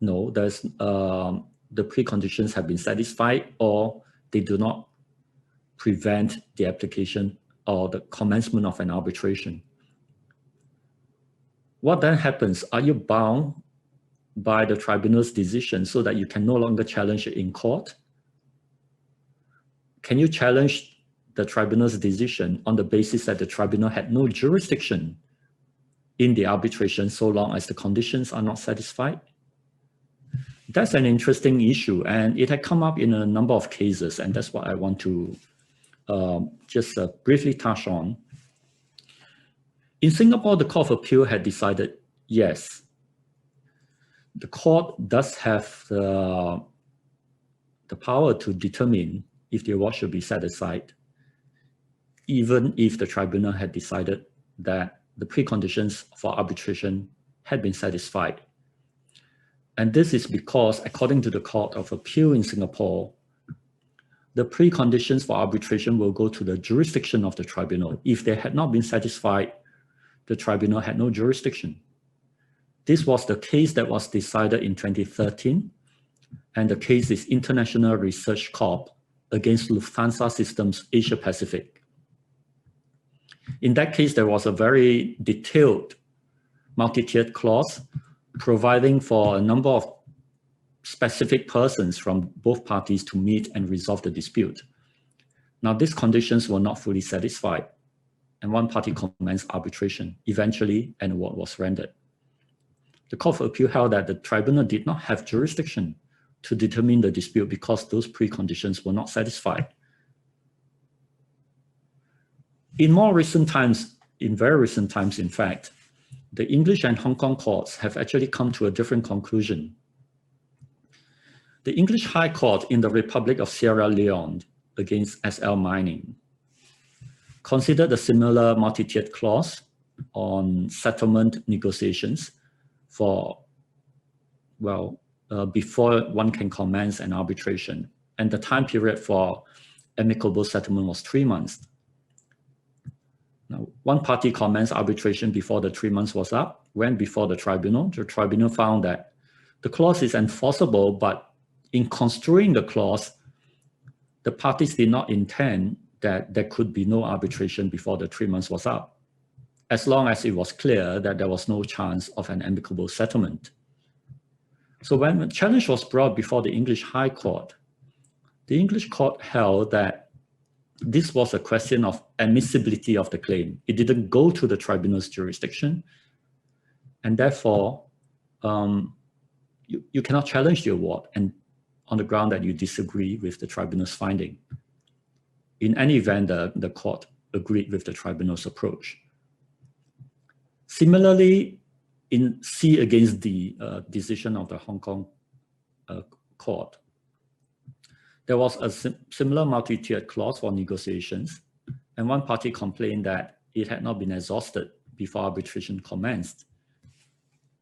no, the preconditions have been satisfied, or they do not prevent the application or the commencement of an arbitration. What then happens? Are you bound by the tribunal's decision so that you can no longer challenge it in court? Can you challenge the tribunal's decision on the basis that the tribunal had no jurisdiction in the arbitration so long as the conditions are not satisfied? That's an interesting issue, and it had come up in a number of cases, and that's what I want to just briefly touch on. In Singapore, the Court of Appeal had decided, yes, the court does have the power to determine if the award should be set aside, even if the tribunal had decided that the preconditions for arbitration had been satisfied. And this is because, according to the Court of Appeal in Singapore, the preconditions for arbitration will go to the jurisdiction of the tribunal. If they had not been satisfied, the tribunal had no jurisdiction. This was the case that was decided in 2013, and the case is International Research Corp against Lufthansa Systems Asia Pacific. In that case, there was a very detailed multi-tiered clause providing for a number of specific persons from both parties to meet and resolve the dispute. Now, these conditions were not fully satisfied, and one party commenced arbitration. Eventually, an award was rendered. The Court of Appeal held that the tribunal did not have jurisdiction to determine the dispute because those preconditions were not satisfied. In more recent times, in very recent times, in fact, the English and Hong Kong courts have actually come to a different conclusion. The English High Court in the Republic of Sierra Leone against SL Mining considered a similar multi-tiered clause on settlement negotiations for, well, before one can commence an arbitration. And the time period for amicable settlement was 3 months. Now, one party commenced arbitration before the 3 months was up, went before the tribunal. The tribunal found that the clause is enforceable, but in construing the clause, the parties did not intend that there could be no arbitration before the 3 months was up, as long as it was clear that there was no chance of an amicable settlement. So when the challenge was brought before the English High Court, the English court held that this was a question of admissibility of the claim. It didn't go to the tribunal's jurisdiction, and therefore you cannot challenge the award and on the ground that you disagree with the tribunal's finding. In any event, the court agreed with the tribunal's approach. Similarly, in C against the decision of the Hong Kong court, there was a similar multi-tiered clause for negotiations, and one party complained that it had not been exhausted before arbitration commenced.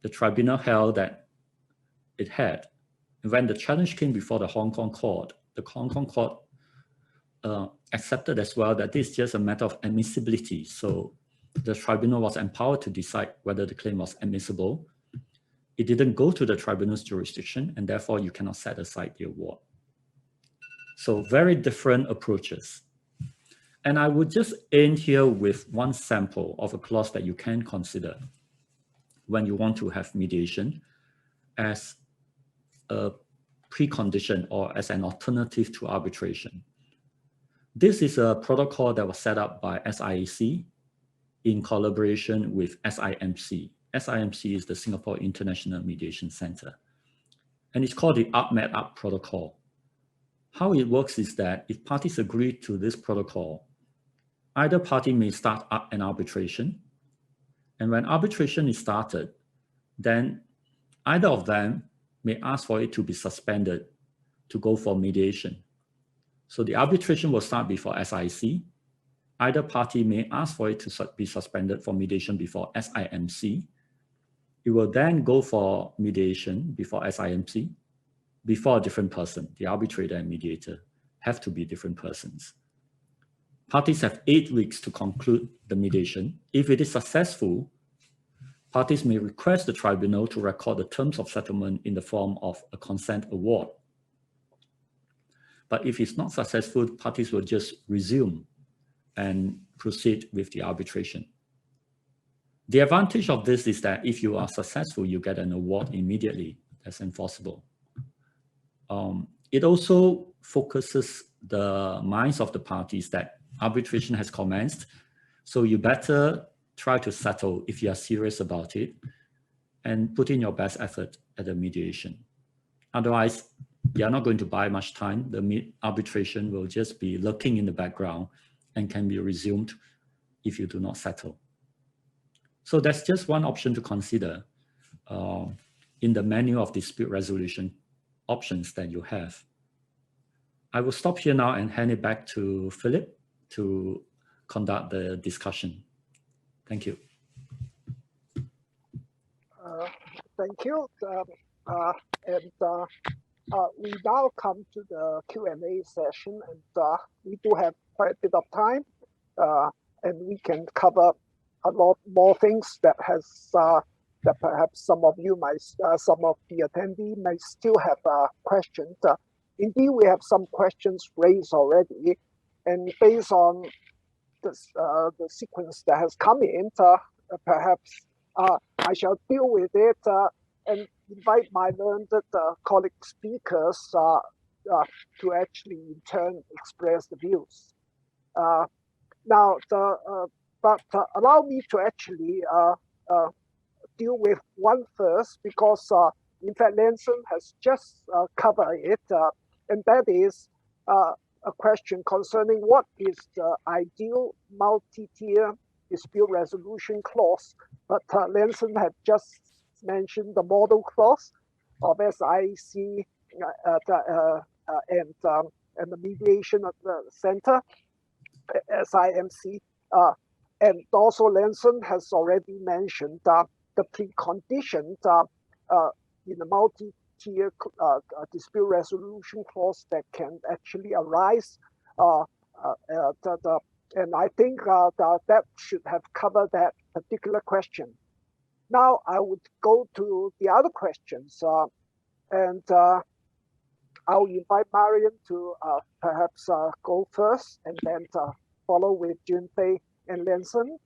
The tribunal held that it had. And when the challenge came before the Hong Kong court accepted as well that this is just a matter of admissibility. So the tribunal was empowered to decide whether the claim was admissible. It didn't go to the tribunal's jurisdiction, and therefore you cannot set aside the award. So very different approaches. And I would just end here with one sample of a clause that you can consider when you want to have mediation as a precondition or as an alternative to arbitration. This is a protocol that was set up by SIAC in collaboration with SIMC. SIMC is the Singapore International Mediation Center. And it's called the UP-MED-UP protocol. How it works is that if parties agree to this protocol, either party may start up an arbitration. And when arbitration is started, then either of them may ask for it to be suspended to go for mediation. So the arbitration will start before SIC. Either party may ask for it to be suspended for mediation before SIMC. It will then go for mediation before SIMC, before a different person. The arbitrator and mediator have to be different persons. Parties have 8 weeks to conclude the mediation. If it is successful, parties may request the tribunal to record the terms of settlement in the form of a consent award. But if it's not successful, parties will just resume and proceed with the arbitration. The advantage of this is that if you are successful, you get an award immediately that's enforceable. It also focuses the minds of the parties that arbitration has commenced, so you better try to settle if you are serious about it and put in your best effort at the mediation. Otherwise, you're not going to buy much time. The arbitration will just be lurking in the background and can be resumed if you do not settle. So that's just one option to consider in the menu of dispute resolution options that you have. I will stop here now and hand it back to Philip to conduct the discussion. Thank you. Thank you. We now come to the Q&A session, and we do have quite a bit of time, and we can cover a lot more things that that perhaps some of you might, some of the attendees may still have questions. Indeed, we have some questions raised already, and based on the sequence that has come in, perhaps I shall deal with it and invite my learned colleague speakers to actually in turn express the views. Now, but allow me to actually deal with one first, because in fact Lanson has just covered it, and that is a question concerning what is the ideal multi-tier dispute resolution clause, but Lenson had just mentioned the model clause of SIC and the mediation at the center, SIMC. And also Lenson has already mentioned the preconditions in the multi-tier dispute resolution clause that can actually arise. And I think that should have covered that particular question. Now I would go to the other questions, and I'll invite Marion to perhaps go first, and then follow with Junpei and Lenson.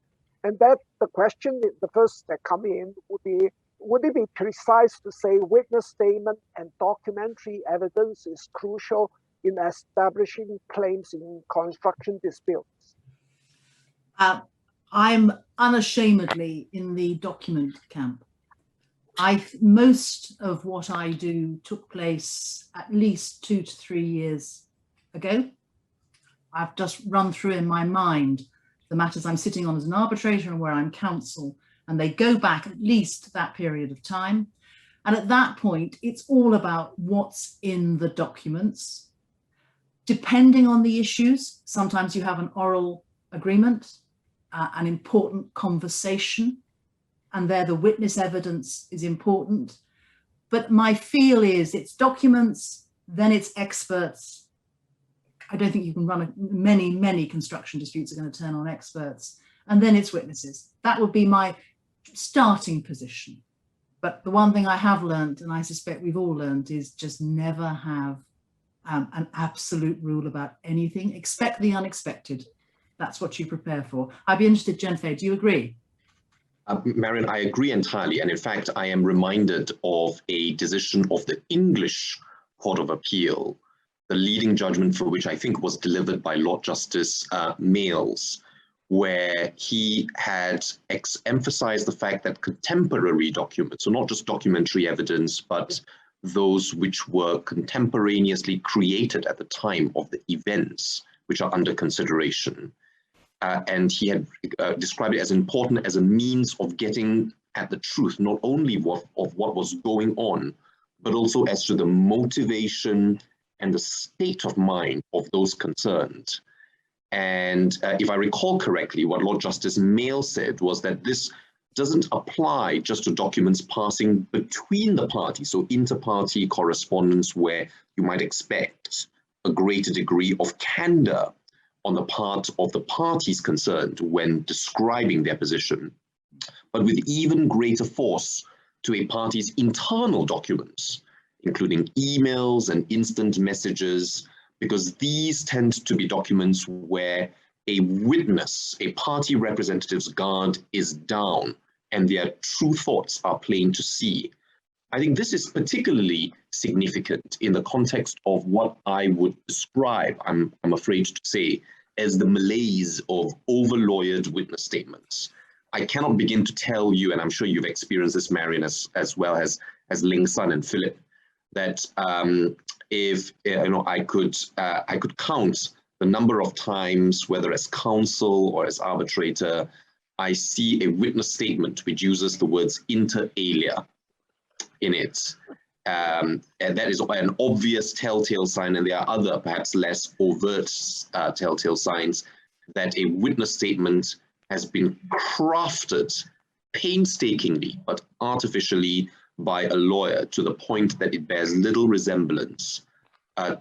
And that the question, the first that come in would be, would it be precise to say witness statement and documentary evidence is crucial in establishing claims in construction disputes? I'm unashamedly in the document camp. Most of what I do took place at least 2 to 3 years ago. I've just run through in my mind the matters I'm sitting on as an arbitrator and where I'm counsel, and they go back at least that period of time. And at that point, it's all about what's in the documents. Depending on the issues, sometimes you have an oral agreement, an important conversation, and there the witness evidence is important. But my feel is it's documents, then it's experts. I don't think you can run many construction disputes are going to turn on experts, and then it's witnesses. That would be my starting position. But the one thing I have learned, and I suspect we've all learned, is just never have an absolute rule about anything. Expect the unexpected. That's what you prepare for. I'd be interested, Junpei, do you agree? Marion, I agree entirely. And in fact, I am reminded of a decision of the English Court of Appeal, the leading judgment for which I think was delivered by Lord Justice Males, where he had emphasized the fact that contemporary documents, so not just documentary evidence, but those which were contemporaneously created at the time of the events which are under consideration. And he had described it as important as a means of getting at the truth, not only of what was going on, but also as to the motivation and the state of mind of those concerned. And if I recall correctly, what Lord Justice Male said was that this doesn't apply just to documents passing between the parties, so inter-party correspondence where you might expect a greater degree of candor on the part of the parties concerned when describing their position, but with even greater force to a party's internal documents, including emails and instant messages, because these tend to be documents where a witness, a party representative's guard is down and their true thoughts are plain to see. I think this is particularly significant in the context of what I would describe, I'm afraid to say, as the malaise of over-lawyered witness statements. I cannot begin to tell you, and I'm sure you've experienced this, Marion, as well as Ling Sun and Philip, that if I could count the number of times, whether as counsel or as arbitrator, I see a witness statement which uses the words inter alia in it. And that is an obvious telltale sign, and there are other perhaps less overt telltale signs that a witness statement has been crafted painstakingly but artificially by a lawyer to the point that it bears little resemblance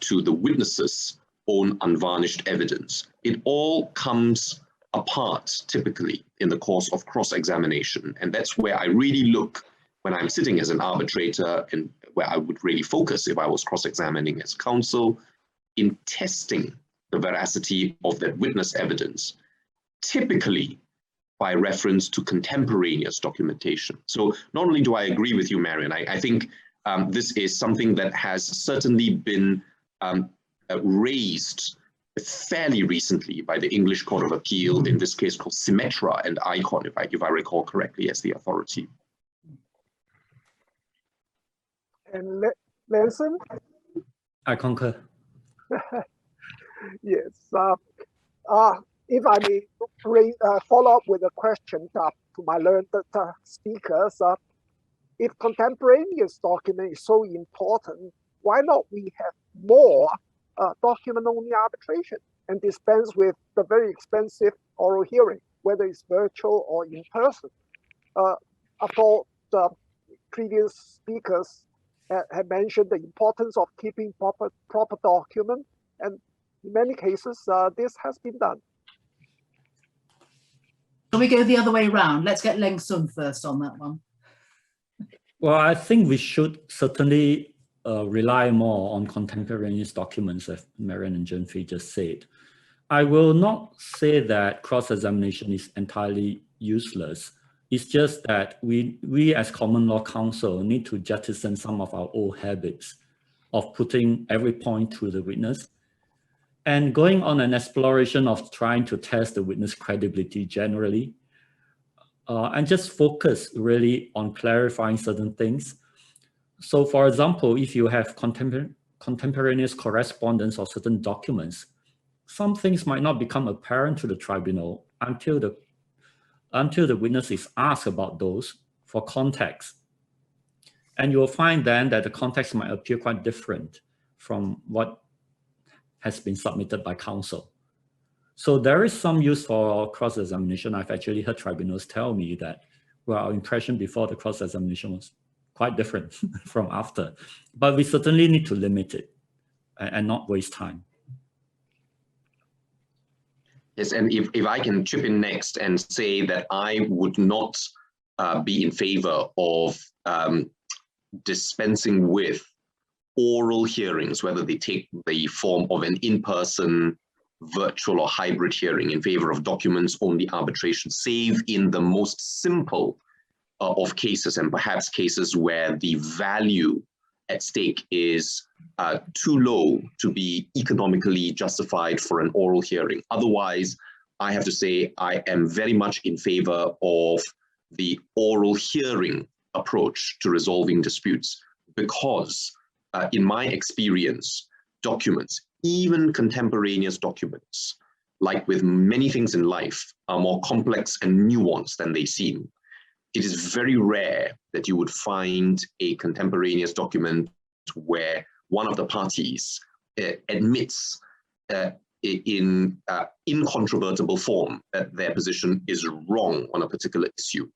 to the witness's own unvarnished evidence. It all comes apart typically in the course of cross-examination, and that's where I really look when I'm sitting as an arbitrator, and where I would really focus if I was cross-examining as counsel, in testing the veracity of that witness evidence, typically by reference to contemporaneous documentation. So not only do I agree with you, Marion, I think this is something that has certainly been raised fairly recently by the English Court of Appeal, in this case called Symetra and Icon, if I recall correctly, as the authority. And Lenson? I concur. Yes. If I may look follow up with a question to my learned speakers. If contemporaneous document is so important, why not we have more document-only arbitration and dispense with the very expensive oral hearing, whether it's virtual or in person? I thought the previous speakers had mentioned the importance of keeping proper document, and in many cases, this has been done. Shall we go the other way around? Let's get Leng Sun first on that one. Well, I think we should certainly rely more on contemporaneous documents, as Marian and Zhenfei just said. I will not say that cross-examination is entirely useless. It's just that we as common law counsel need to jettison some of our old habits of putting every point to the witness and going on an exploration of trying to test the witness credibility generally, and just focus really on clarifying certain things. So for example, if you have contemporaneous correspondence of certain documents, some things might not become apparent to the tribunal until the witness is asked about those for context. And you'll find then that the context might appear quite different from what has been submitted by counsel. So there is some use for cross-examination. I've actually heard tribunals tell me that, well, our impression before the cross-examination was quite different from after. But we certainly need to limit it and not waste time. Yes, and if I can chip in next and say that I would not be in favor of dispensing with oral hearings, whether they take the form of an in-person, virtual or hybrid hearing, in favor of documents-only arbitration, save in the most simple of cases, and perhaps cases where the value at stake is too low to be economically justified for an oral hearing. Otherwise, I have to say I am very much in favor of the oral hearing approach to resolving disputes, because in my experience, documents, even contemporaneous documents, like with many things in life, are more complex and nuanced than they seem. It is very rare that you would find a contemporaneous document where one of the parties admits in incontrovertible form that their position is wrong on a particular issue.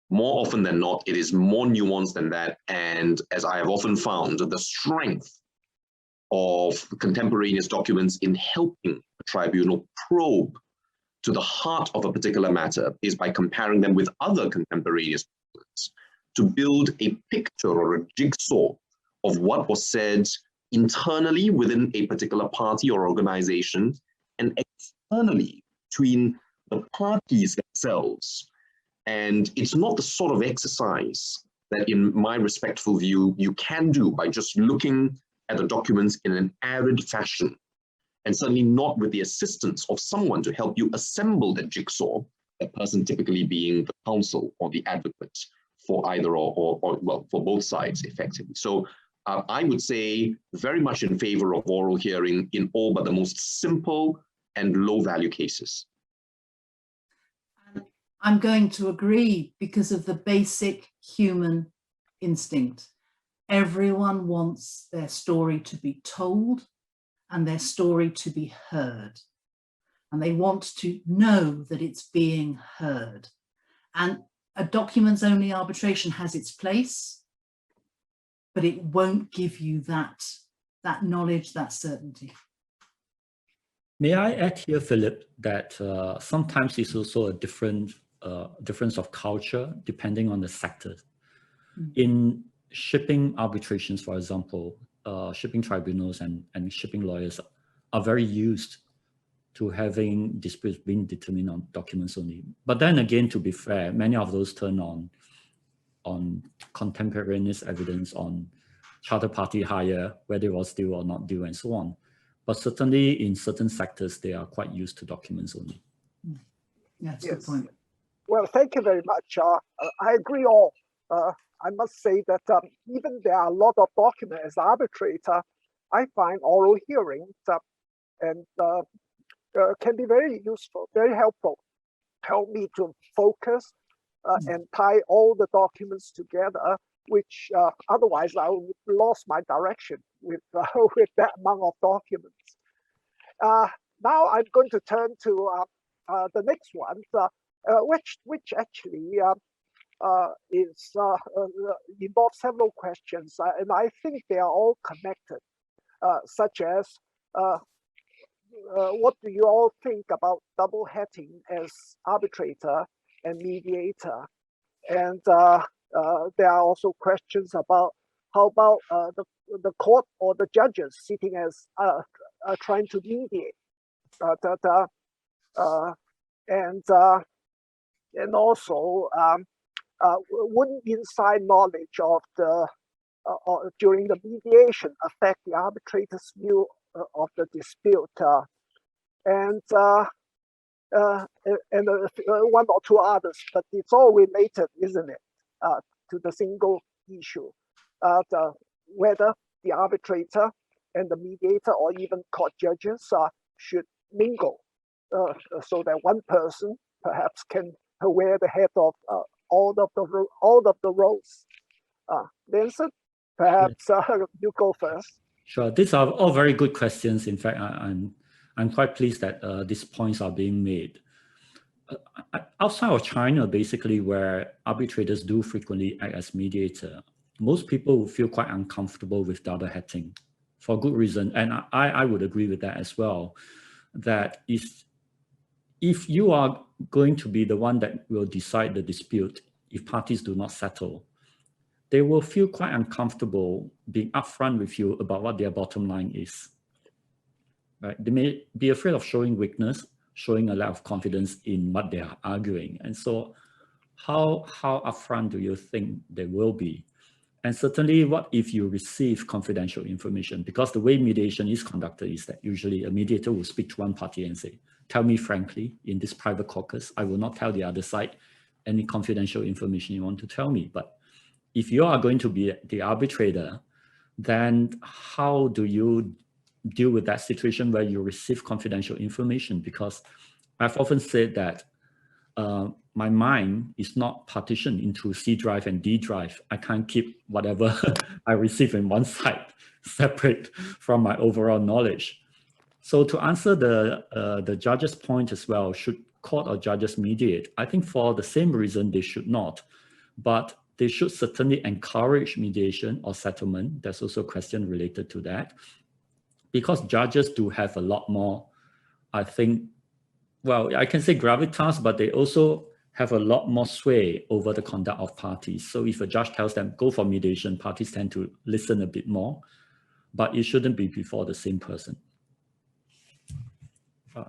More often than not, it is more nuanced than that. And as I have often found, the strength of contemporaneous documents in helping a tribunal probe to the heart of a particular matter is by comparing them with other contemporaneous documents to build a picture or a jigsaw of what was said internally within a particular party or organization and externally between the parties themselves. And it's not the sort of exercise that, in my respectful view, you can do by just looking at the documents in an arid fashion, and certainly not with the assistance of someone to help you assemble the jigsaw, that person typically being the counsel or the advocate for either or well, for both sides effectively. So I would say very much in favor of oral hearing in all but the most simple and low value cases. I'm going to agree because of the basic human instinct. Everyone wants their story to be told and their story to be heard. And they want to know that it's being heard. And a documents-only arbitration has its place, but it won't give you that knowledge, that certainty. May I add here, Philip, that sometimes it's also a difference of culture depending on the sector. In shipping arbitrations, for example, shipping tribunals and shipping lawyers are very used to having disputes being determined on documents only. But then again, to be fair, many of those turn on contemporaneous evidence on charter party hire, whether it was due or not due, and so on. But certainly in certain sectors, they are quite used to documents only. Yeah, that's a good point. Well, thank you very much. I agree all. I must say that even there are a lot of documents as arbitrator, I find oral hearings and can be very useful, very helpful. help me to focus and tie all the documents together, which otherwise I would lost my direction with with that amount of documents. Now I'm going to turn to the next one, which actually involves several questions, and I think they are all connected, such as what do you all think about double hatting as arbitrator and mediator? And there are also questions about how about the court or the judges sitting as trying to mediate, and also wouldn't inside knowledge of the during the mediation affect the arbitrator's view of the dispute, and one or two others, but it's all related, isn't it, to the single issue, whether the arbitrator and the mediator or even court judges should mingle, so that one person perhaps can wear the head of all of the roles. Vincent, perhaps you go first. Sure, these are all very good questions. In fact, I'm quite pleased that these points are being made. Outside of China, basically, where arbitrators do frequently act as mediator, most people will feel quite uncomfortable with double hatting for good reason. And I would agree with that as well, that if you are going to be the one that will decide the dispute, if parties do not settle, they will feel quite uncomfortable being upfront with you about what their bottom line is. Right? They may be afraid of showing weakness, showing a lack of confidence in what they are arguing. And so how upfront do you think they will be? And certainly, what if you receive confidential information? Because the way mediation is conducted is that usually a mediator will speak to one party and say, tell me frankly, in this private caucus, I will not tell the other side any confidential information you want to tell me. But if you are going to be the arbitrator, then how do you deal with that situation where you receive confidential information? Because I've often said that my mind is not partitioned into C drive and D drive. I can't keep whatever I receive in one side separate from my overall knowledge. So to answer the judge's point as well, should court or judges mediate? I think for the same reason they should not, but they should certainly encourage mediation or settlement. There's also a question related to that, because judges do have a lot more, I think, well, I can say gravitas, but they also have a lot more sway over the conduct of parties. So if a judge tells them, go for mediation, parties tend to listen a bit more, but it shouldn't be before the same person.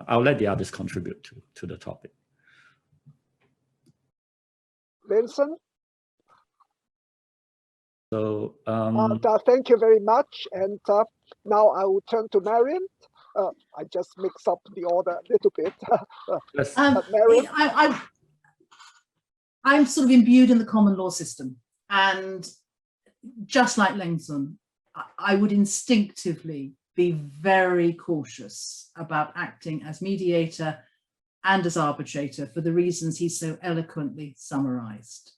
I'll let the others contribute to the topic. Vincent? So thank you very much. And now I will turn to Marion. I just mix up the order a little bit. yes. Marion? I'm sort of imbued in the common law system. And just like Lengson, I would instinctively be very cautious about acting as mediator and as arbitrator for the reasons he so eloquently summarized.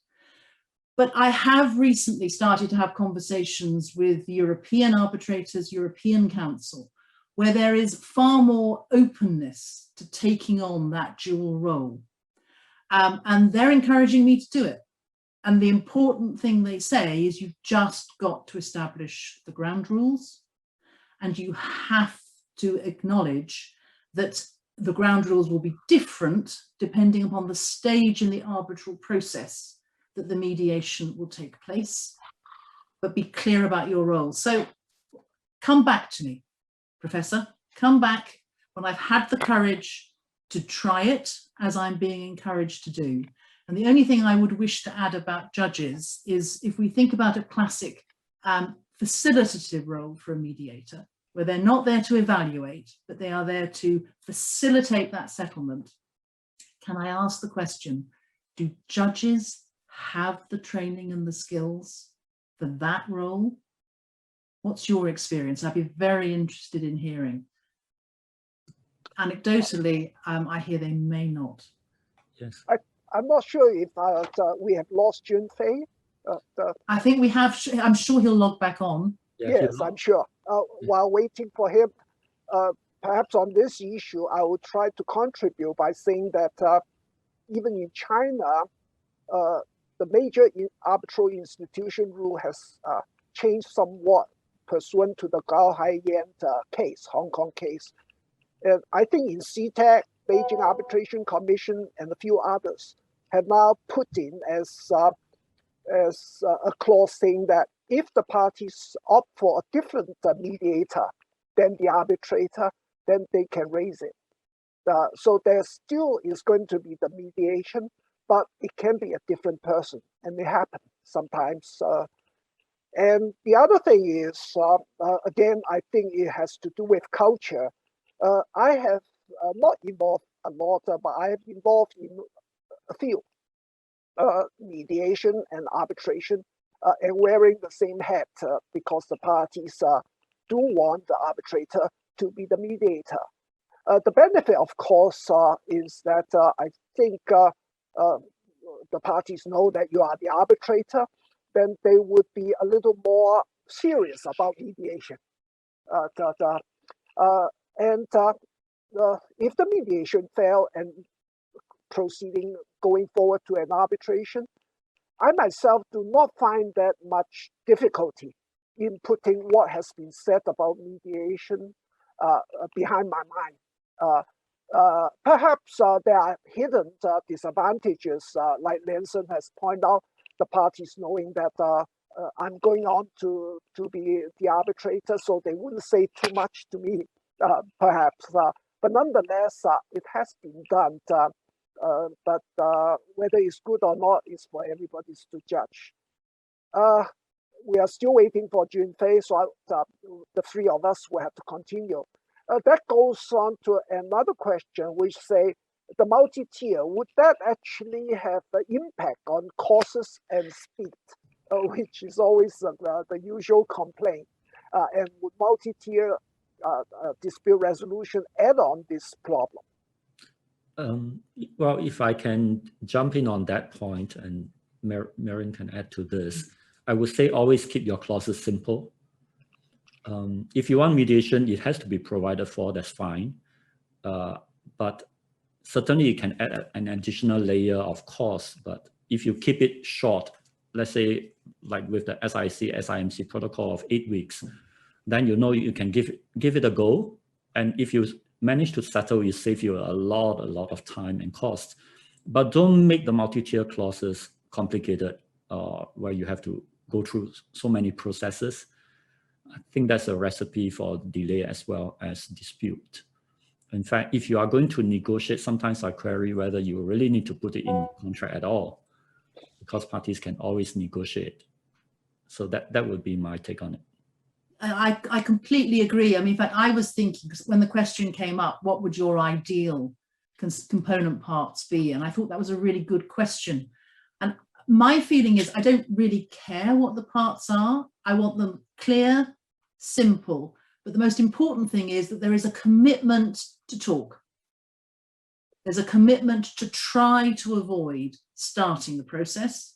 But I have recently started to have conversations with European arbitrators, European Council, where there is far more openness to taking on that dual role. And they're encouraging me to do it. And the important thing they say is you've just got to establish the ground rules, and you have to acknowledge that the ground rules will be different depending upon the stage in the arbitral process that the mediation will take place, but be clear about your role. So come back to me, Professor, come back when I've had the courage to try it, as I'm being encouraged to do. And the only thing I would wish to add about judges is if we think about a classic facilitative role for a mediator, where they're not there to evaluate, but they are there to facilitate that settlement. Can I ask the question, do judges have the training and the skills for that role? What's your experience? I'd be very interested in hearing. Anecdotally, I hear they may not. Yes. I'm not sure if we have lost Junfei. I think we have. I'm sure he'll log back on. Yeah, Yes, I'm sure. While waiting for him, perhaps on this issue, I will try to contribute by saying that even in China, the major arbitral institution rule has changed somewhat pursuant to the Gao Haiyan case, Hong Kong case. And I think in CTAC, Beijing Arbitration Commission, and a few others have now put in as a clause saying that if the parties opt for a different mediator than the arbitrator, then they can raise it. So there still is going to be the mediation, but it can be a different person, and it happens sometimes. And the other thing is, again, I think it has to do with culture. I have not involved a lot, but I have involved in a few mediation and arbitration, and wearing the same hat because the parties do want the arbitrator to be the mediator. The benefit, of course, is that I think the parties know that you are the arbitrator, then they would be a little more serious about mediation. If the mediation fail and going forward to an arbitration, I myself do not find that much difficulty in putting what has been said about mediation behind my mind. Perhaps there are hidden disadvantages, like Lenson has pointed out, the parties knowing that I'm going on to be the arbitrator, so they wouldn't say too much to me, perhaps. But nonetheless, it has been done. But whether it's good or not is for everybody to judge. We are still waiting for Junfei, so the three of us will have to continue. That goes on to another question, which say the multi-tier, would that actually have an impact on costs and speed, which is always the usual complaint? And would multi-tier dispute resolution add on this problem? Well, if I can jump in on that point, and Marion can add to this, I would say always keep your clauses simple. If you want mediation, it has to be provided for, that's fine. But certainly you can add an additional layer of cost, but if you keep it short, let's say like with the SIMC protocol of 8 weeks, then you know you can give it a go. And if you manage to settle, it saves you a lot of time and cost. But don't make the multi-tier clauses complicated, where you have to go through so many processes. I think that's a recipe for delay as well as dispute. In fact, if you are going to negotiate, sometimes I query whether you really need to put it in the contract at all, because parties can always negotiate. So that would be my take on it. I completely agree. I mean, in fact, I was thinking, when the question came up, what would your ideal component parts be? And I thought that was a really good question. And my feeling is I don't really care what the parts are. I want them clear, simple. But the most important thing is that there is a commitment to talk. There's a commitment to try to avoid starting the process.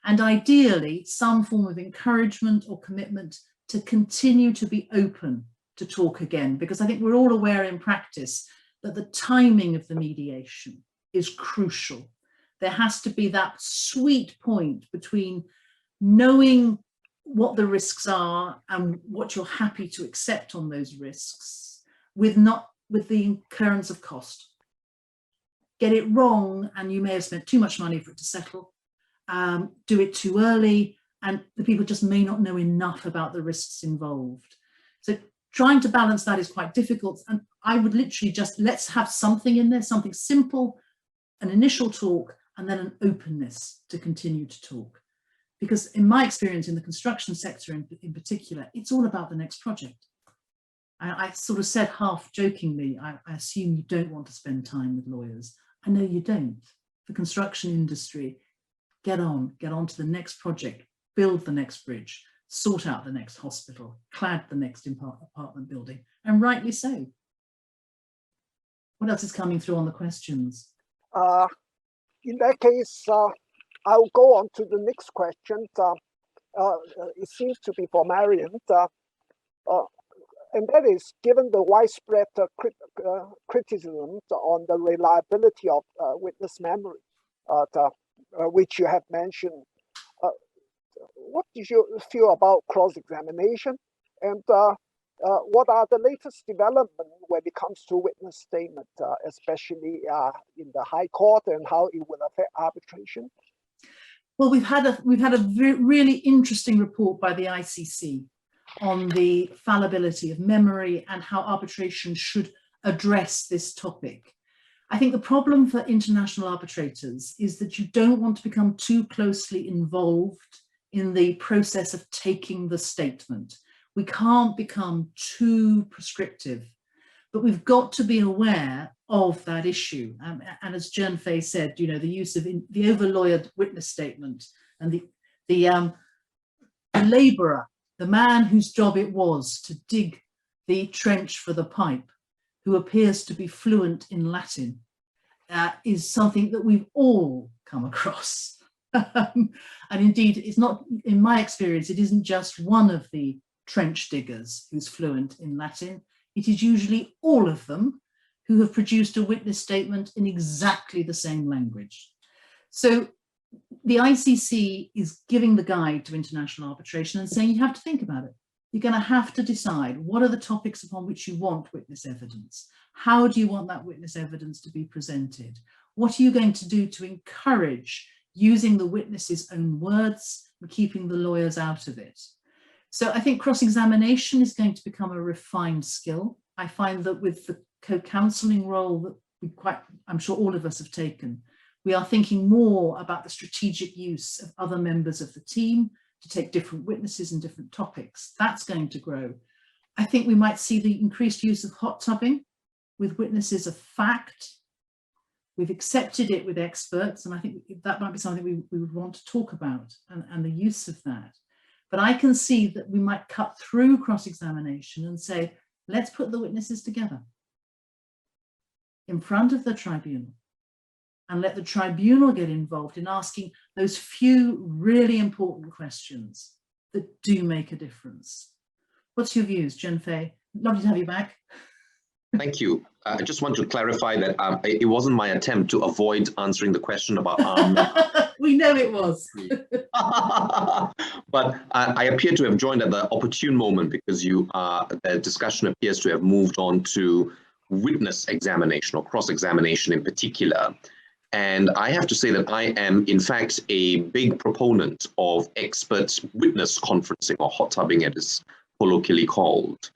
And ideally, some form of encouragement or commitment to continue to be open to talk again, because I think we're all aware in practice that the timing of the mediation is crucial. There has to be that sweet point between knowing what the risks are and what you're happy to accept on those risks with the incurrence of cost. Get it wrong and you may have spent too much money for it to settle. Do it too early, and the people just may not know enough about the risks involved. So trying to balance that is quite difficult. And I would literally just, let's have something in there, something simple, an initial talk, and then an openness to continue to talk. Because in my experience in the construction sector in particular, it's all about the next project. I sort of said half jokingly, I assume you don't want to spend time with lawyers. I know you don't. The construction industry, get on to the next project, build the next bridge, sort out the next hospital, clad the next apartment building, and rightly so. What else is coming through on the questions? in that case, I'll go on to the next question. It seems to be for Marion. And that is, given the widespread criticism on the reliability of witness memory, which you have mentioned, what do you feel about cross-examination? And what are the latest developments when it comes to witness statement, especially in the High Court, and how it will affect arbitration? Well, we've had a really interesting report by the ICC on the fallibility of memory and how arbitration should address this topic. I think the problem for international arbitrators is that you don't want to become too closely involved in the process of taking the statement. We can't become too prescriptive, but we've got to be aware of that issue. And as Jianfei said, you know, the use of the over-lawyered witness statement and the labourer, the man whose job it was to dig the trench for the pipe, who appears to be fluent in Latin, is something that we've all come across. And indeed, it's not, in my experience, it isn't just one of the trench diggers who's fluent in Latin. It is usually all of them who have produced a witness statement in exactly the same language. So the ICC is giving the guide to international arbitration and saying you have to think about it. You're going to have to decide what are the topics upon which you want witness evidence. How do you want that witness evidence to be presented? What are you going to do to encourage using the witness's own words and keeping the lawyers out of it? So I think cross-examination is going to become a refined skill. I find that with the co-counselling role that I'm sure all of us have taken, we are thinking more about the strategic use of other members of the team to take different witnesses and different topics. That's going to grow. I think we might see the increased use of hot tubbing with witnesses of fact. We've accepted it with experts, and I think that might be something we would want to talk about, and the use of that. But I can see that we might cut through cross-examination and say, let's put the witnesses together in front of the tribunal and let the tribunal get involved in asking those few really important questions that do make a difference. What's your views, Jianfei? Lovely to have you back. Thank you. I just want to clarify that it wasn't my attempt to avoid answering the question about we know it was. But I appear to have joined at the opportune moment because the discussion appears to have moved on to witness examination or cross-examination in particular. And I have to say that I am, in fact, a big proponent of expert witness conferencing, or hot tubbing it is colloquially called.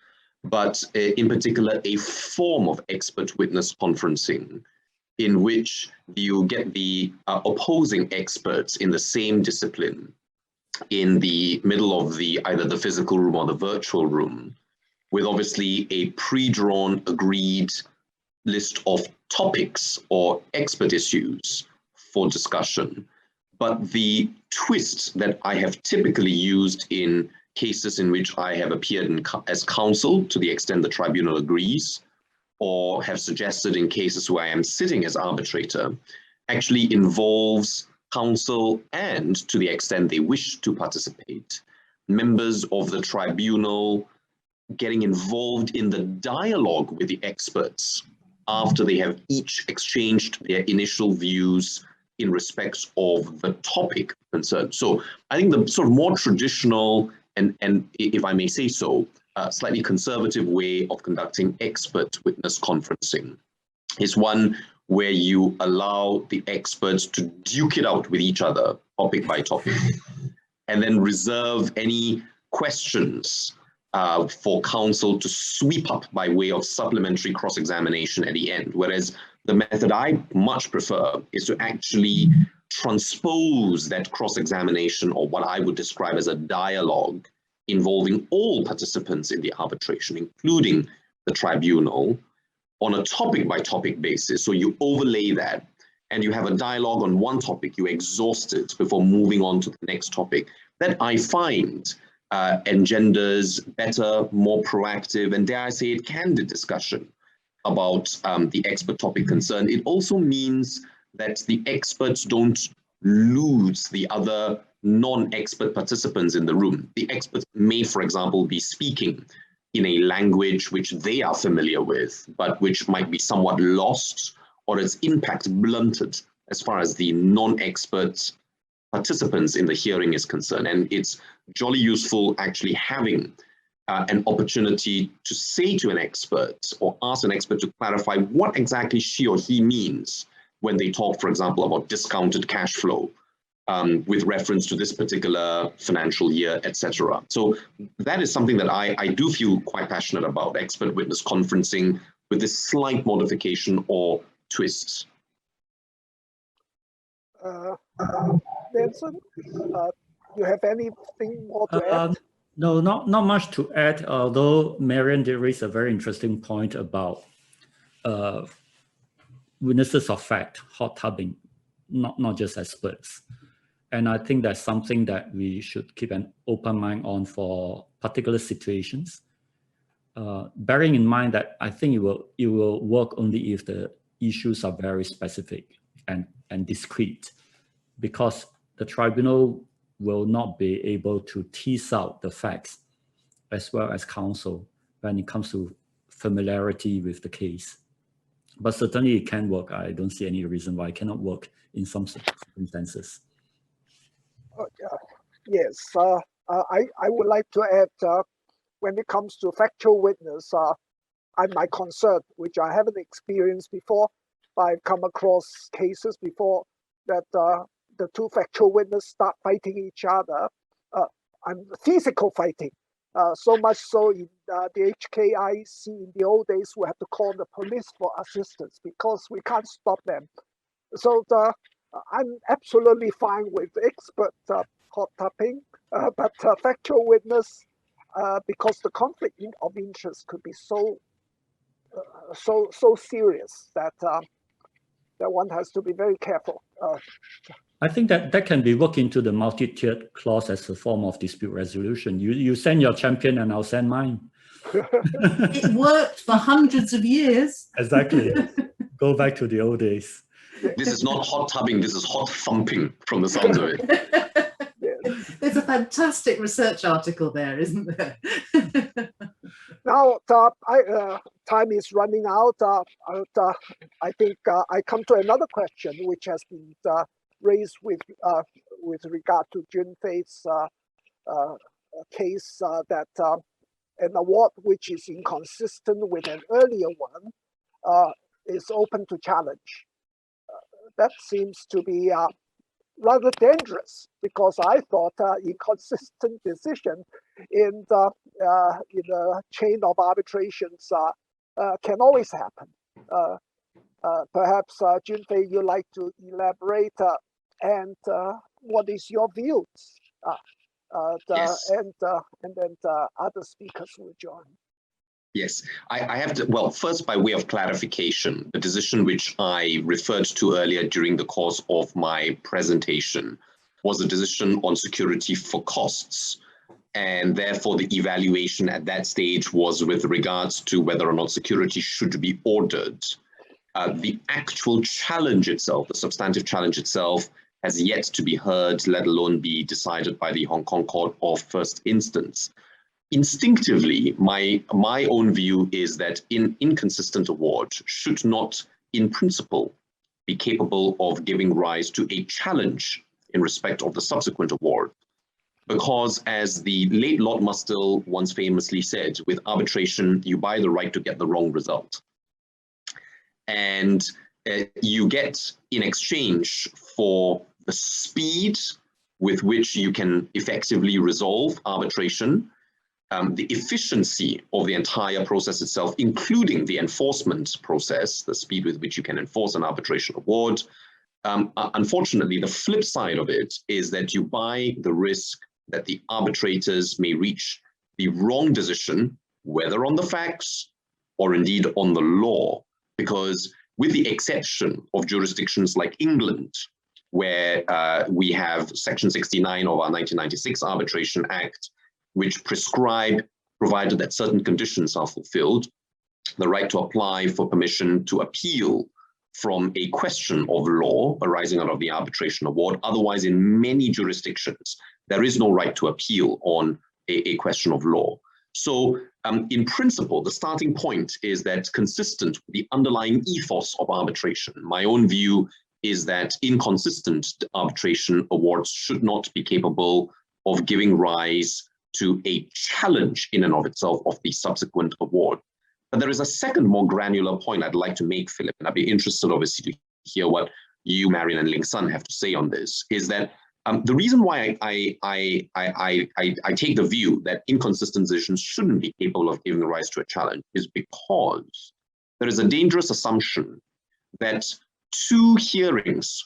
But in particular, a form of expert witness conferencing in which you get the opposing experts in the same discipline in the middle of either the physical room or the virtual room, with obviously a pre-drawn, agreed list of topics or expert issues for discussion. But the twist that I have typically used in cases in which I have appeared as counsel, to the extent the tribunal agrees, or have suggested in cases where I am sitting as arbitrator, actually involves counsel and, to the extent they wish to participate, members of the tribunal getting involved in the dialogue with the experts after they have each exchanged their initial views in respect of the topic concerned. So I think the sort of more traditional and if I may say so, slightly conservative way of conducting expert witness conferencing is one where you allow the experts to duke it out with each other, topic by topic, and then reserve any questions for counsel to sweep up by way of supplementary cross-examination at the end. Whereas the method I much prefer is to actually transpose that cross-examination, or what I would describe as a dialogue, involving all participants in the arbitration, including the tribunal, on a topic-by-topic basis. So you overlay that, and you have a dialogue on one topic, you exhaust it before moving on to the next topic. That I find engenders better, more proactive, and dare I say it, candid discussion about the expert topic concerned. It also means that the experts don't lose the other non-expert participants in the room. The experts may, for example, be speaking in a language which they are familiar with, but which might be somewhat lost or its impact blunted as far as the non-expert participants in the hearing is concerned. And it's jolly useful actually having an opportunity to say to an expert or ask an expert to clarify what exactly she or he means when they talk, for example, about discounted cash flow with reference to this particular financial year, etc. So that is something that I do feel quite passionate about, expert witness conferencing with this slight modification or twist. Benson, you have anything more to add? No, not much to add, although Marian did raise a very interesting point about witnesses of fact, hot tubbing, not just experts. And I think that's something that we should keep an open mind on for particular situations. Bearing in mind that I think it will work only if the issues are very specific and discrete, because the tribunal will not be able to tease out the facts as well as counsel when it comes to familiarity with the case. But certainly it can work. I don't see any reason why it cannot work in some circumstances. Yes, I would like to add, when it comes to factual witness, my concern, which I haven't experienced before, but I've come across cases before that the two factual witnesses start fighting each other, and physical fighting. So much so in the HKIC in the old days, we have to call the police for assistance because we can't stop them. So I'm absolutely fine with expert hot tapping, but factual witness, because the conflict of interest could be so serious that that one has to be very careful. I think that can be worked into the multi-tiered clause as a form of dispute resolution. You send your champion and I'll send mine. It worked for hundreds of years. Exactly. Go back to the old days. This is not hot tubbing, this is hot thumping from the sounds of it. There's a fantastic research article there, isn't there? Now, time is running out. I think I come to another question, which has been raised with regard to Jun Fei's case, that an award which is inconsistent with an earlier one is open to challenge. That seems to be rather dangerous, because I thought inconsistent decision in the chain of arbitrations can always happen. Perhaps Jun Fei, you'd like to elaborate, and what is your views? Yes. And then other speakers will join. Yes, I have to, well, first by way of clarification, the decision which I referred to earlier during the course of my presentation was a decision on security for costs. And therefore the evaluation at that stage was with regards to whether or not security should be ordered. The actual challenge itself, the substantive challenge itself, has yet to be heard, let alone be decided by the Hong Kong Court of First Instance. Instinctively, my own view is that an inconsistent award should not, in principle, be capable of giving rise to a challenge in respect of the subsequent award. Because as the late Lord Mustill once famously said, with arbitration, you buy the right to get the wrong result. And you get, in exchange for the speed with which you can effectively resolve arbitration, the efficiency of the entire process itself, including the enforcement process, the speed with which you can enforce an arbitration award. Unfortunately, the flip side of it is that you buy the risk that the arbitrators may reach the wrong decision, whether on the facts or indeed on the law, because with the exception of jurisdictions like England, where we have Section 69 of our 1996 Arbitration Act, which prescribe, provided that certain conditions are fulfilled, the right to apply for permission to appeal from a question of law arising out of the arbitration award. Otherwise, in many jurisdictions, there is no right to appeal on a question of law. So in principle, the starting point is that consistent with the underlying ethos of arbitration. My own view is that inconsistent arbitration awards should not be capable of giving rise to a challenge in and of itself of the subsequent award. But there is a second, more granular point I'd like to make, Philip, and I'd be interested, obviously, to hear what you, Marion, and Ling Sun have to say on this, is that the reason why I take the view that inconsistent decisions shouldn't be capable of giving rise to a challenge is because there is a dangerous assumption that two hearings,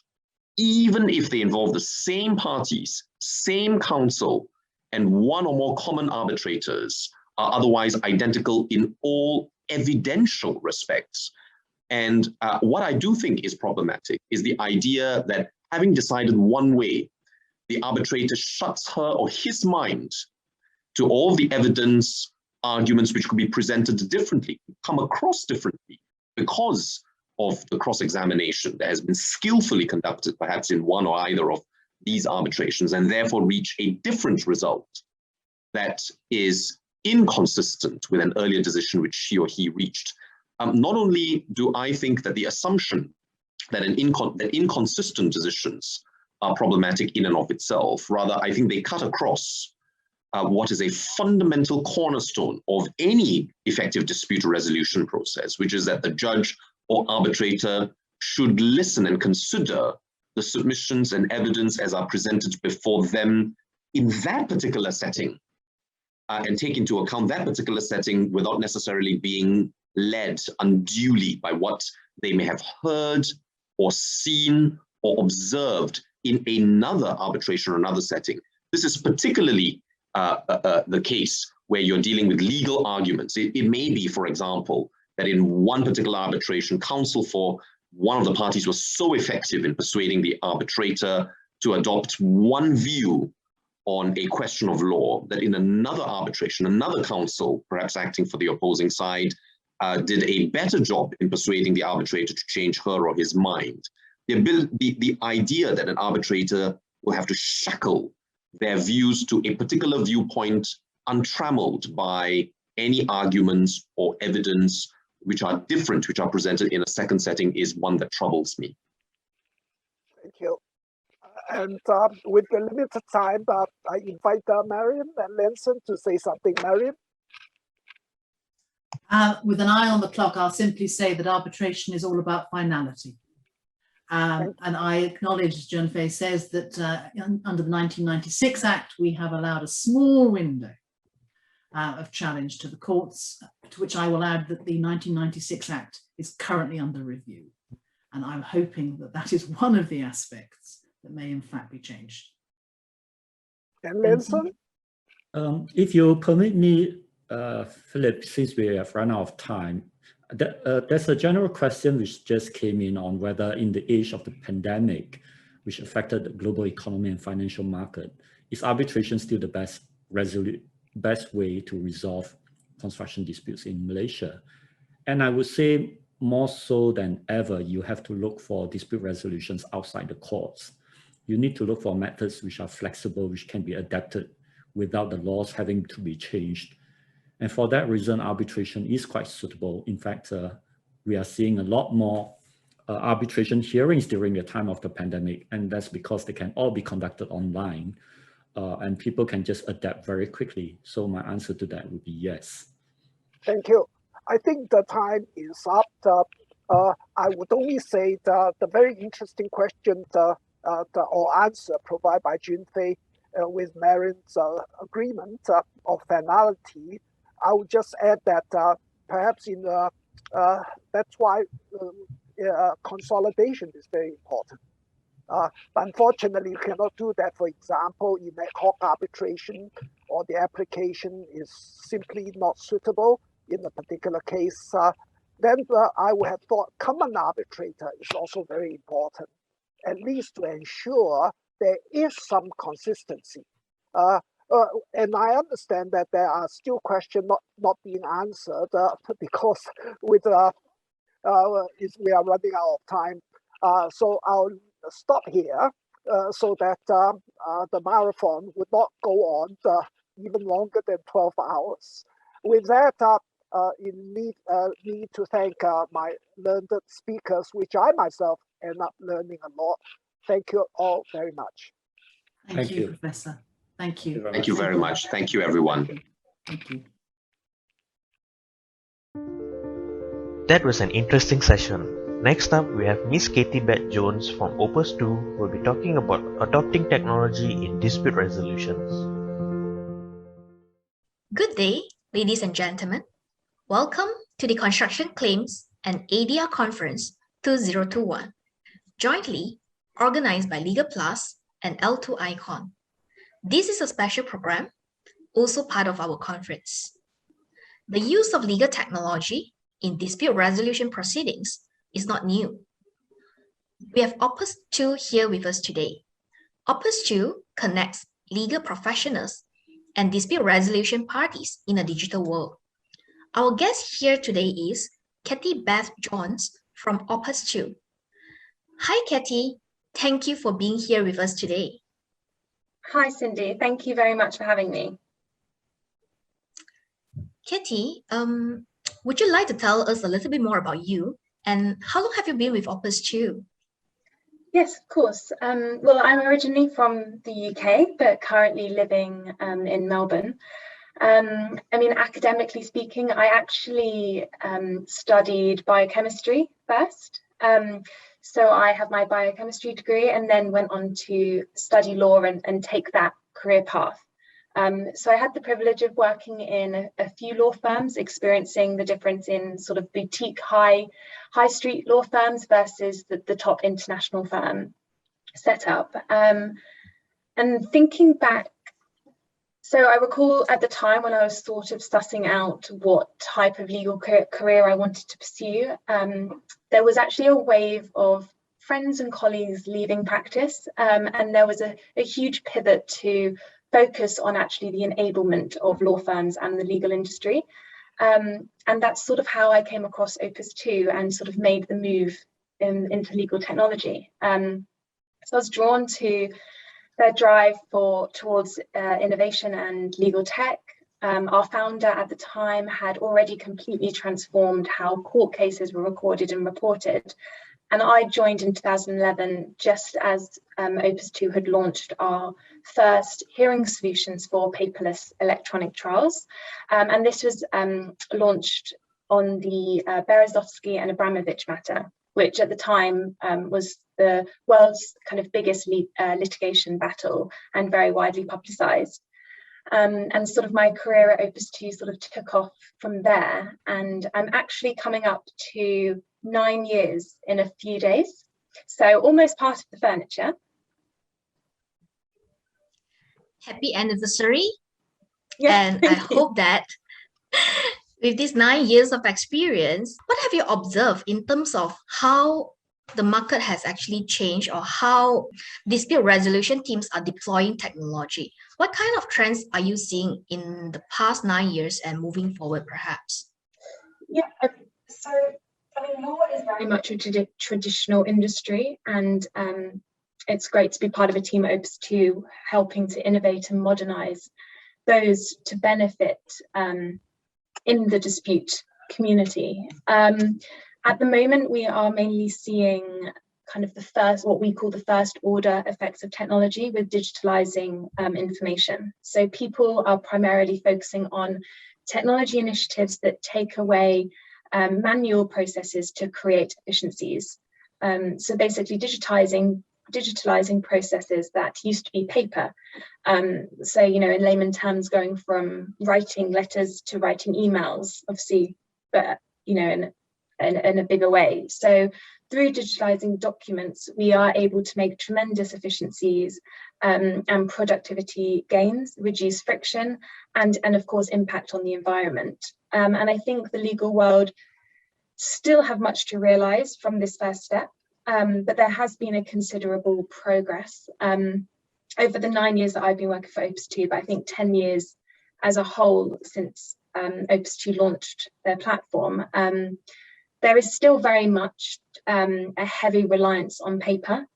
even if they involve the same parties, same counsel, and one or more common arbitrators, are otherwise identical in all evidential respects. And what I do think is problematic is the idea that having decided one way, the arbitrator shuts her or his mind to all the evidence, arguments which could be presented differently, come across differently because of the cross-examination that has been skillfully conducted, perhaps in one or either of these arbitrations, and therefore reach a different result that is inconsistent with an earlier decision which she or he reached. Not only do I think that the assumption that inconsistent decisions are problematic in and of itself, rather I think they cut across what is a fundamental cornerstone of any effective dispute resolution process, which is that the judge or arbitrator should listen and consider the submissions and evidence as are presented before them in that particular setting, and take into account that particular setting without necessarily being led unduly by what they may have heard or seen or observed in another arbitration or another setting. This is particularly the case where you're dealing with legal arguments. It may be, for example, that in one particular arbitration, counsel for one of the parties was so effective in persuading the arbitrator to adopt one view on a question of law that in another arbitration, another counsel, perhaps acting for the opposing side, did a better job in persuading the arbitrator to change her or his mind. The idea that an arbitrator will have to shackle their views to a particular viewpoint untrammeled by any arguments or evidence which are different, which are presented in a second setting, is one that troubles me. Thank you. And with the limited time, I invite Marion and Lenson to say something. Marion? With an eye on the clock, I'll simply say that arbitration is all about finality. And I acknowledge, as Junfei says, that under the 1996 Act, we have allowed a small window of challenge to the courts, to which I will add that the 1996 Act is currently under review. And I'm hoping that that is one of the aspects that may in fact be changed. And Lenson? If you permit me, Philip, since we have run out of time, there's a general question which just came in on whether in the age of the pandemic, which affected the global economy and financial market, is arbitration still the best way to resolve construction disputes in Malaysia? And I would say more so than ever, you have to look for dispute resolutions outside the courts. You need to look for methods which are flexible, which can be adapted without the laws having to be changed. And for that reason, arbitration is quite suitable. In fact, we are seeing a lot more arbitration hearings during the time of the pandemic, and that's because they can all be conducted online, and people can just adapt very quickly. So my answer to that would be yes. Thank you. I think the time is up. I would only say the very interesting question or answer provided by Junfei with Marion's agreement of finality. I would just add that perhaps that's why consolidation is very important. But unfortunately, you cannot do that. For example, in ad hoc arbitration, or the application is simply not suitable in a particular case. Then I would have thought common arbitrator is also very important, at least to ensure there is some consistency. And I understand that there are still questions not being answered because with we are running out of time. So I'll stop here so that the marathon would not go on even longer than 12 hours. With that, need to thank my learned speakers, which I myself end up learning a lot. Thank you all very much. Thank you, Professor. Thank you. Thank you very much. Thank you, everyone. Thank you. That was an interesting session. Next up, we have Miss Katie Beth Jones from Opus 2 who will be talking about adopting technology in dispute resolutions. Good day, ladies and gentlemen. Welcome to the Construction Claims and ADR Conference 2021, jointly organized by Legal Plus and L2 Icon. This is a special program, also part of our conference. The use of legal technology in dispute resolution proceedings is not new. We have Opus 2 here with us today. Opus 2 connects legal professionals and dispute resolution parties in a digital world. Our guest here today is Katie Beth Jones from Opus 2. Hi, Katie. Thank you for being here with us today. Hi, Cindy. Thank you very much for having me. Katie, would you like to tell us a little bit more about you and how long have you been with Opus 2? Yes, of course. Well, I'm originally from the UK, but currently living in Melbourne. I mean, academically speaking, I actually studied biochemistry first. So I have my biochemistry degree and then went on to study law and take that career path. So I had the privilege of working in a few law firms, experiencing the difference in sort of boutique high street law firms versus the top international firm setup. And thinking back, so I recall at the time when I was sort of sussing out what type of legal career I wanted to pursue, there was actually a wave of friends and colleagues leaving practice, and there was a huge pivot to focus on actually the enablement of law firms and the legal industry. And that's sort of how I came across Opus 2 and sort of made the move into legal technology. So I was drawn to their drive towards innovation and legal tech. Our founder at the time had already completely transformed how court cases were recorded and reported. And I joined in 2011, just as Opus 2 had launched our first hearing solutions for paperless electronic trials. And this was launched on the Berezovsky and Abramovich matter, which at the time was the world's kind of biggest litigation battle and very widely publicized. And sort of my career at Opus 2 sort of took off from there. And I'm actually coming up to 9 years in a few days. So almost part of the furniture. Happy anniversary. Yeah, and I hope that with these 9 years of experience, what have you observed in terms of how the market has actually changed or how dispute resolution teams are deploying technology? What kind of trends are you seeing in the past 9 years and moving forward, perhaps? Yeah, so I mean, law is very much a traditional industry, and it's great to be part of a team at Opus 2 helping to innovate and modernize those to benefit in the dispute community. At the moment, we are mainly seeing kind of what we call the first order effects of technology with digitalizing information. So people are primarily focusing on technology initiatives that take away manual processes to create efficiencies. So basically digitalizing processes that used to be paper. So, you know, in layman terms, going from writing letters to writing emails, obviously, but, you know, in a bigger way. So through digitalizing documents, we are able to make tremendous efficiencies and productivity gains, reduce friction, and of course, impact on the environment. And I think the legal world still have much to realize from this first step, but there has been a considerable progress over the 9 years that I've been working for Opus 2, but I think 10 years as a whole since Opus 2 launched their platform. there is still very much a heavy reliance on paper.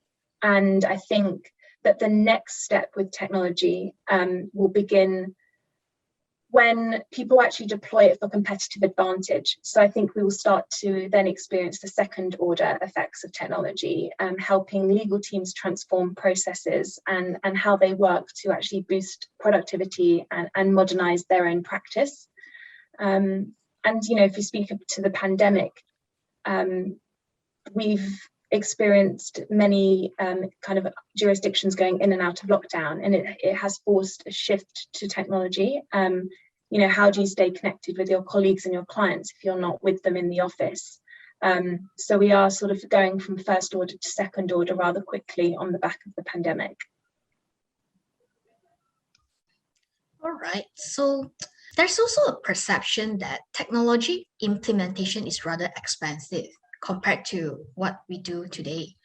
And I think that the next step with technology will begin when people actually deploy it for competitive advantage. So I think we will start to then experience the second order effects of technology, helping legal teams transform processes and how they work to actually boost productivity and modernize their own practice. And, you know, if you speak to the pandemic, we've experienced many kind of jurisdictions going in and out of lockdown, and it has forced a shift to technology. You know, how do you stay connected with your colleagues and your clients if you're not with them in the office? So we are sort of going from first order to second order rather quickly on the back of the pandemic. All right, so there's also a perception that technology implementation is rather expensive compared to what we do today.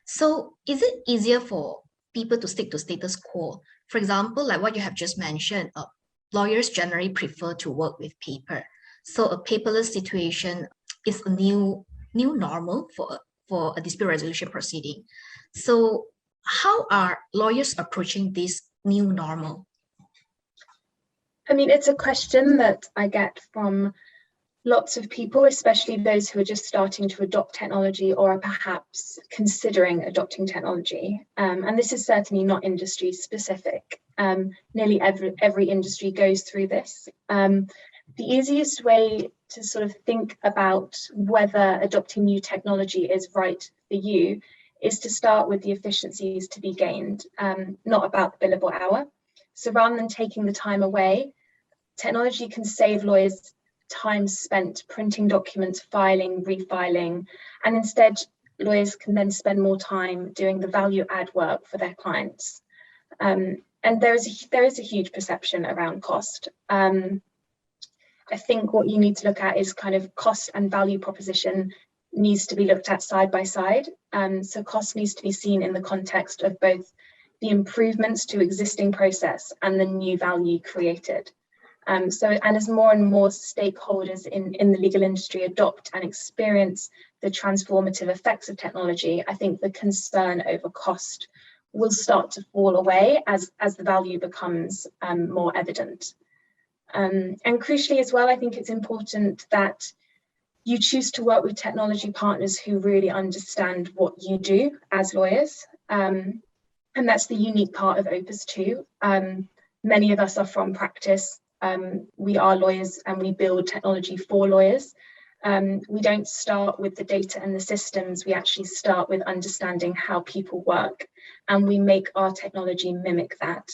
So is it easier for people to stick to status quo? For example, like what you have just mentioned, lawyers generally prefer to work with paper. So a paperless situation is a new normal for a dispute resolution proceeding. So how are lawyers approaching this new normal? I mean, it's a question that I get from lots of people, especially those who are just starting to adopt technology or are perhaps considering adopting technology. And this is certainly not industry specific. Nearly every industry goes through this. The easiest way to sort of think about whether adopting new technology is right for you is to start with the efficiencies to be gained, not about the billable hour. So rather than taking the time away, technology can save lawyers time spent printing documents, filing, refiling, and instead lawyers can then spend more time doing the value add work for their clients. And there is a huge perception around cost. I think what you need to look at is kind of cost and value proposition needs to be looked at side by side. So cost needs to be seen in the context of both the improvements to existing process and the new value created. And as more and more stakeholders in the legal industry adopt and experience the transformative effects of technology, I think the concern over cost will start to fall away as the value becomes more evident. And crucially as well, I think it's important that you choose to work with technology partners who really understand what you do as lawyers. And that's the unique part of Opus too. Many of us are from practice. We are lawyers and we build technology for lawyers. We don't start with the data and the systems, we actually start with understanding how people work, and we make our technology mimic that.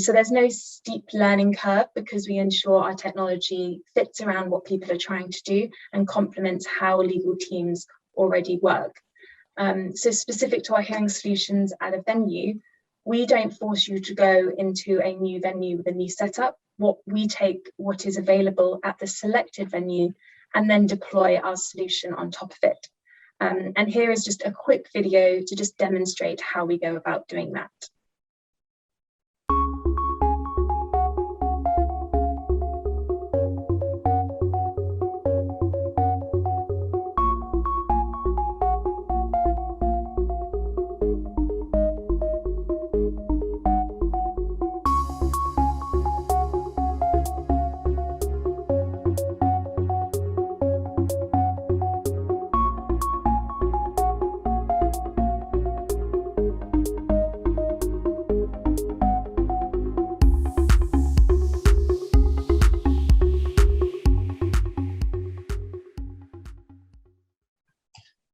So there's no steep learning curve because we ensure our technology fits around what people are trying to do and complements how legal teams already work. So specific to our hearing solutions at a venue, we don't force you to go into a new venue with a new setup. We take what is available at the selected venue and then deploy our solution on top of it. And here is just a quick video to just demonstrate how we go about doing that.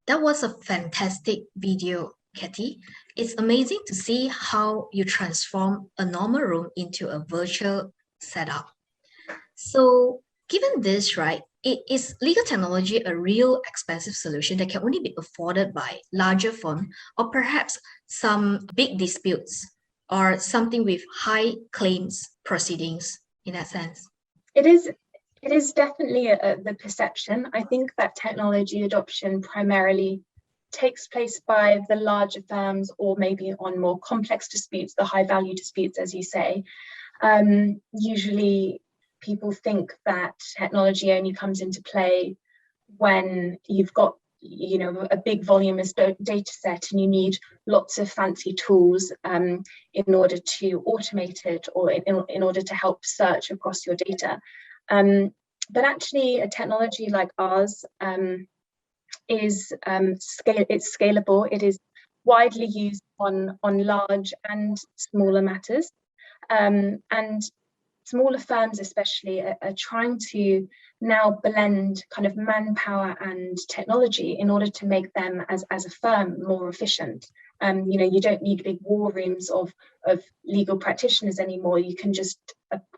That was a fantastic video, Katie. It's amazing to see how you transform a normal room into a virtual setup. So given this, right, is legal technology a real expensive solution that can only be afforded by larger firms or perhaps some big disputes or something with high claims proceedings in that sense? It is definitely the perception. I think that technology adoption primarily takes place by the larger firms or maybe on more complex disputes, the high value disputes, as you say. Usually people think that technology only comes into play when you've got, you know, a big voluminous data set and you need lots of fancy tools in order to automate it, or in order to help search across your data. But actually, a technology like ours is it's scalable. It is widely used on large and smaller matters, and smaller firms especially are trying to now blend kind of manpower and technology in order to make them as a firm more efficient. You know, you don't need big war rooms of legal practitioners anymore. You can just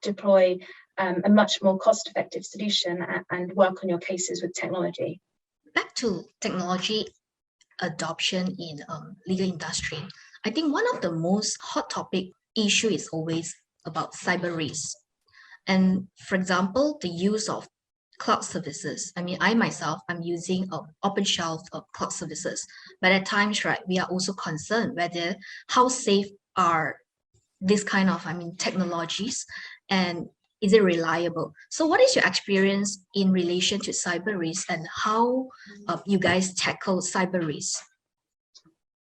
deploy a much more cost-effective solution and work on your cases with technology. Back to technology adoption in legal industry, I think one of the most hot topic issue is always about cyber risk. And for example, the use of cloud services. I mean, I myself, I'm using open shelf cloud services, but at times, right, we are also concerned whether how safe are this kind of, technologies, and is it reliable? So what is your experience in relation to cyber risk, and how you guys tackle cyber risk?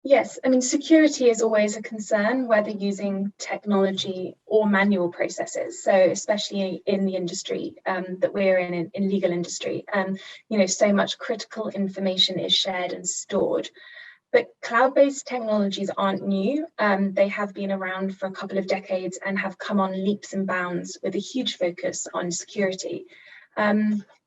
Yes, I mean, security is always a concern, whether using technology or manual processes. So especially in the industry that we're in legal industry, you know, so much critical information is shared and stored. But cloud-based technologies aren't new. They have been around for a couple of decades and have come on leaps and bounds with a huge focus on security.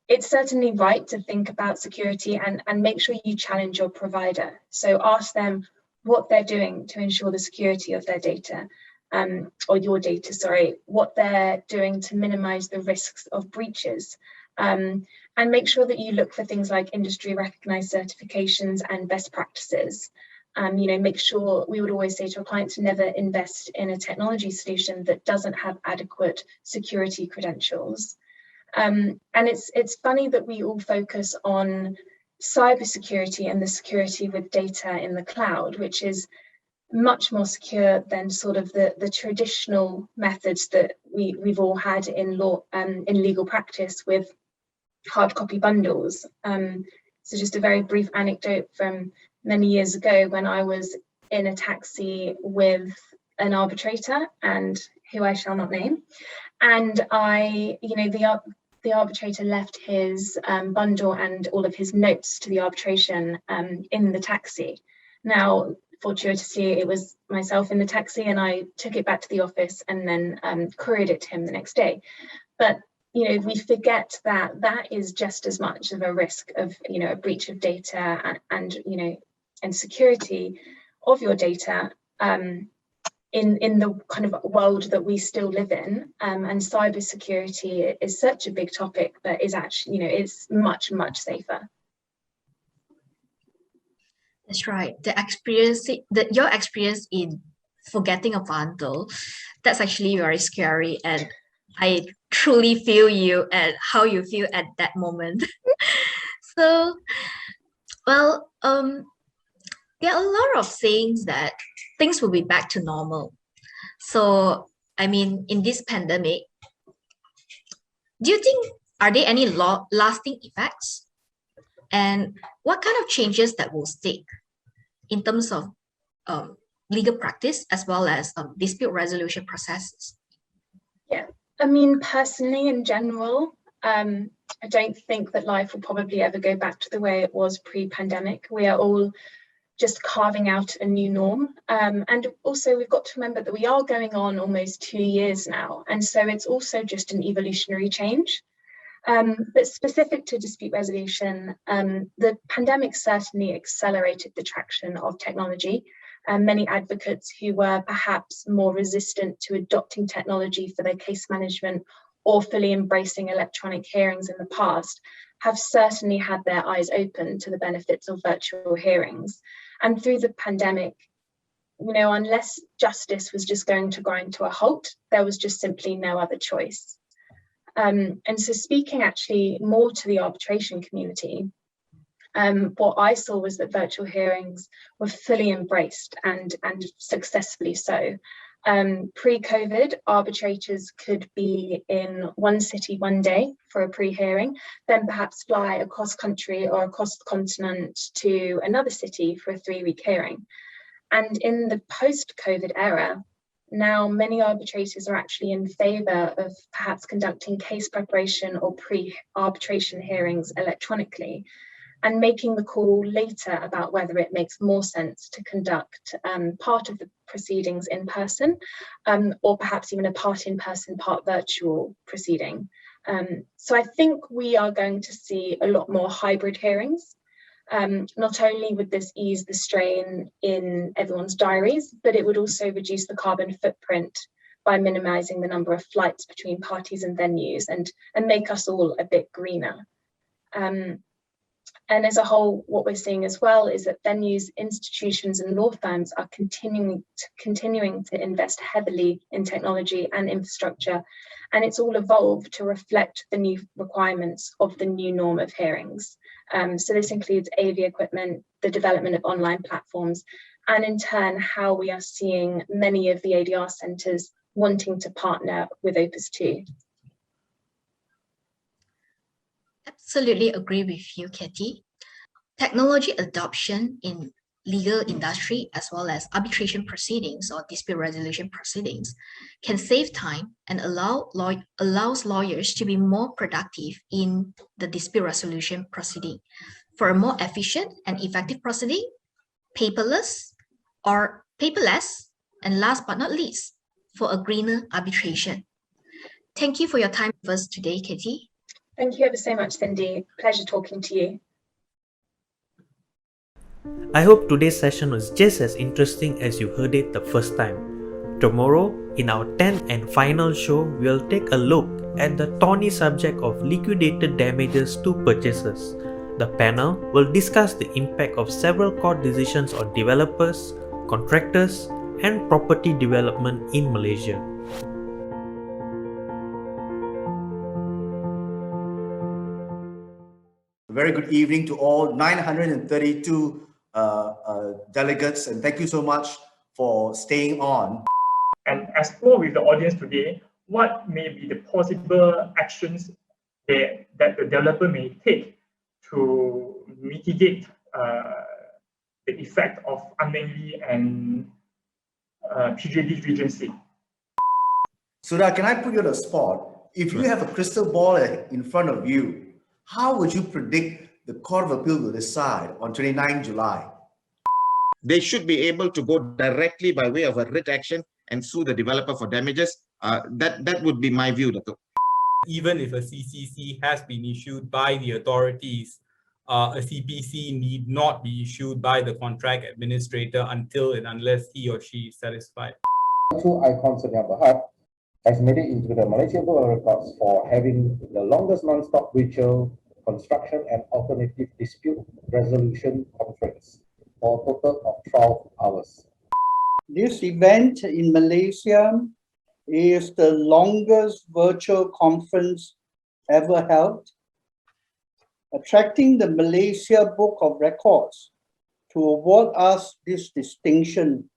It's certainly right to think about security and make sure you challenge your provider. So ask them what they're doing to ensure the security of their data, or your data, sorry, what they're doing to minimize the risks of breaches. And make sure that you look for things like industry recognized certifications and best practices. You know, make sure, we would always say to our clients, to never invest in a technology solution that doesn't have adequate security credentials. And it's funny that we all focus on cybersecurity and the security with data in the cloud, which is much more secure than sort of the traditional methods that we've all had in law, in legal practice with hard copy bundles. So just a very brief anecdote from many years ago when I was in a taxi with an arbitrator, and who I shall not name, and the arbitrator left his bundle and all of his notes to the arbitration in the taxi. Now, fortuitously, it was myself in the taxi, and I took it back to the office and then couriered it to him the next day. But you know, we forget that that is just as much of a risk of, you know, a breach of data and you know, and security of your data in the kind of world that we still live in. And cybersecurity is such a big topic, but is actually, you know, it's much, much safer. That's right. Your experience in forgetting a bundle, that's actually very scary, and I truly feel you and how you feel at that moment. So, well, there are a lot of sayings that things will be back to normal. So, I mean, in this pandemic, do you think, are there any lasting effects? And what kind of changes that will stick in terms of legal practice as well as dispute resolution processes? Yeah, I mean, personally, in general, I don't think that life will probably ever go back to the way it was pre-pandemic. We are all just carving out a new norm. And also we've got to remember that we are going on almost 2 years now. And so it's also just an evolutionary change. But specific to dispute resolution, the pandemic certainly accelerated the traction of technology. Many advocates who were perhaps more resistant to adopting technology for their case management or fully embracing electronic hearings in the past have certainly had their eyes open to the benefits of virtual hearings. And through the pandemic, you know, unless justice was just going to grind to a halt, there was just simply no other choice. And so speaking actually more to the arbitration community, what I saw was that virtual hearings were fully embraced and successfully so. Pre-COVID, arbitrators could be in one city one day for a pre-hearing, then perhaps fly across country or across the continent to another city for a 3-week hearing. And in the post-COVID era, now many arbitrators are actually in favour of perhaps conducting case preparation or pre-arbitration hearings electronically, and making the call later about whether it makes more sense to conduct part of the proceedings in person, or perhaps even a part in person, part virtual proceeding. So I think we are going to see a lot more hybrid hearings. Not only would this ease the strain in everyone's diaries, but it would also reduce the carbon footprint by minimising the number of flights between parties and venues, and make us all a bit greener. And as a whole, what we're seeing as well is that venues, institutions and law firms are continuing to invest heavily in technology and infrastructure, and it's all evolved to reflect the new requirements of the new norm of hearings. So this includes AV equipment, the development of online platforms, and in turn, how we are seeing many of the ADR centres wanting to partner with Opus too. Absolutely agree with you, Katie. Technology adoption in legal industry as well as arbitration proceedings or dispute resolution proceedings can save time and allows lawyers to be more productive in the dispute resolution proceeding for a more efficient and effective proceeding, paperless, and last but not least, for a greener arbitration. Thank you for your time with us today, Katie. Thank you ever so much, Cindy. Pleasure talking to you. I hope today's session was just as interesting as you heard it the first time. Tomorrow, in our 10th and final show, we'll take a look at the thorny subject of liquidated damages to purchasers. The panel will discuss the impact of several court decisions on developers, contractors, and property development in Malaysia. A very good evening to all 932 delegates, and thank you so much for staying on. And explore with the audience today what may be the possible actions that the developer may take to mitigate the effect of unmanly and prejudiced regency. Sudha, can I put you on the spot? If you have a crystal ball in front of you, how would you predict the Court of Appeal will decide on 29 July? They should be able to go directly by way of a writ action and sue the developer for damages. That would be my view, Dato'. Even if a CCC has been issued by the authorities, a CPC need not be issued by the contract administrator until and unless he or she is satisfied. Two icons on your behalf has made it into the Malaysia Book of Records for having the longest non-stop virtual construction and alternative dispute resolution conference for a total of 12 hours. This event in Malaysia is the longest virtual conference ever held, attracting the Malaysia Book of Records to award us this distinction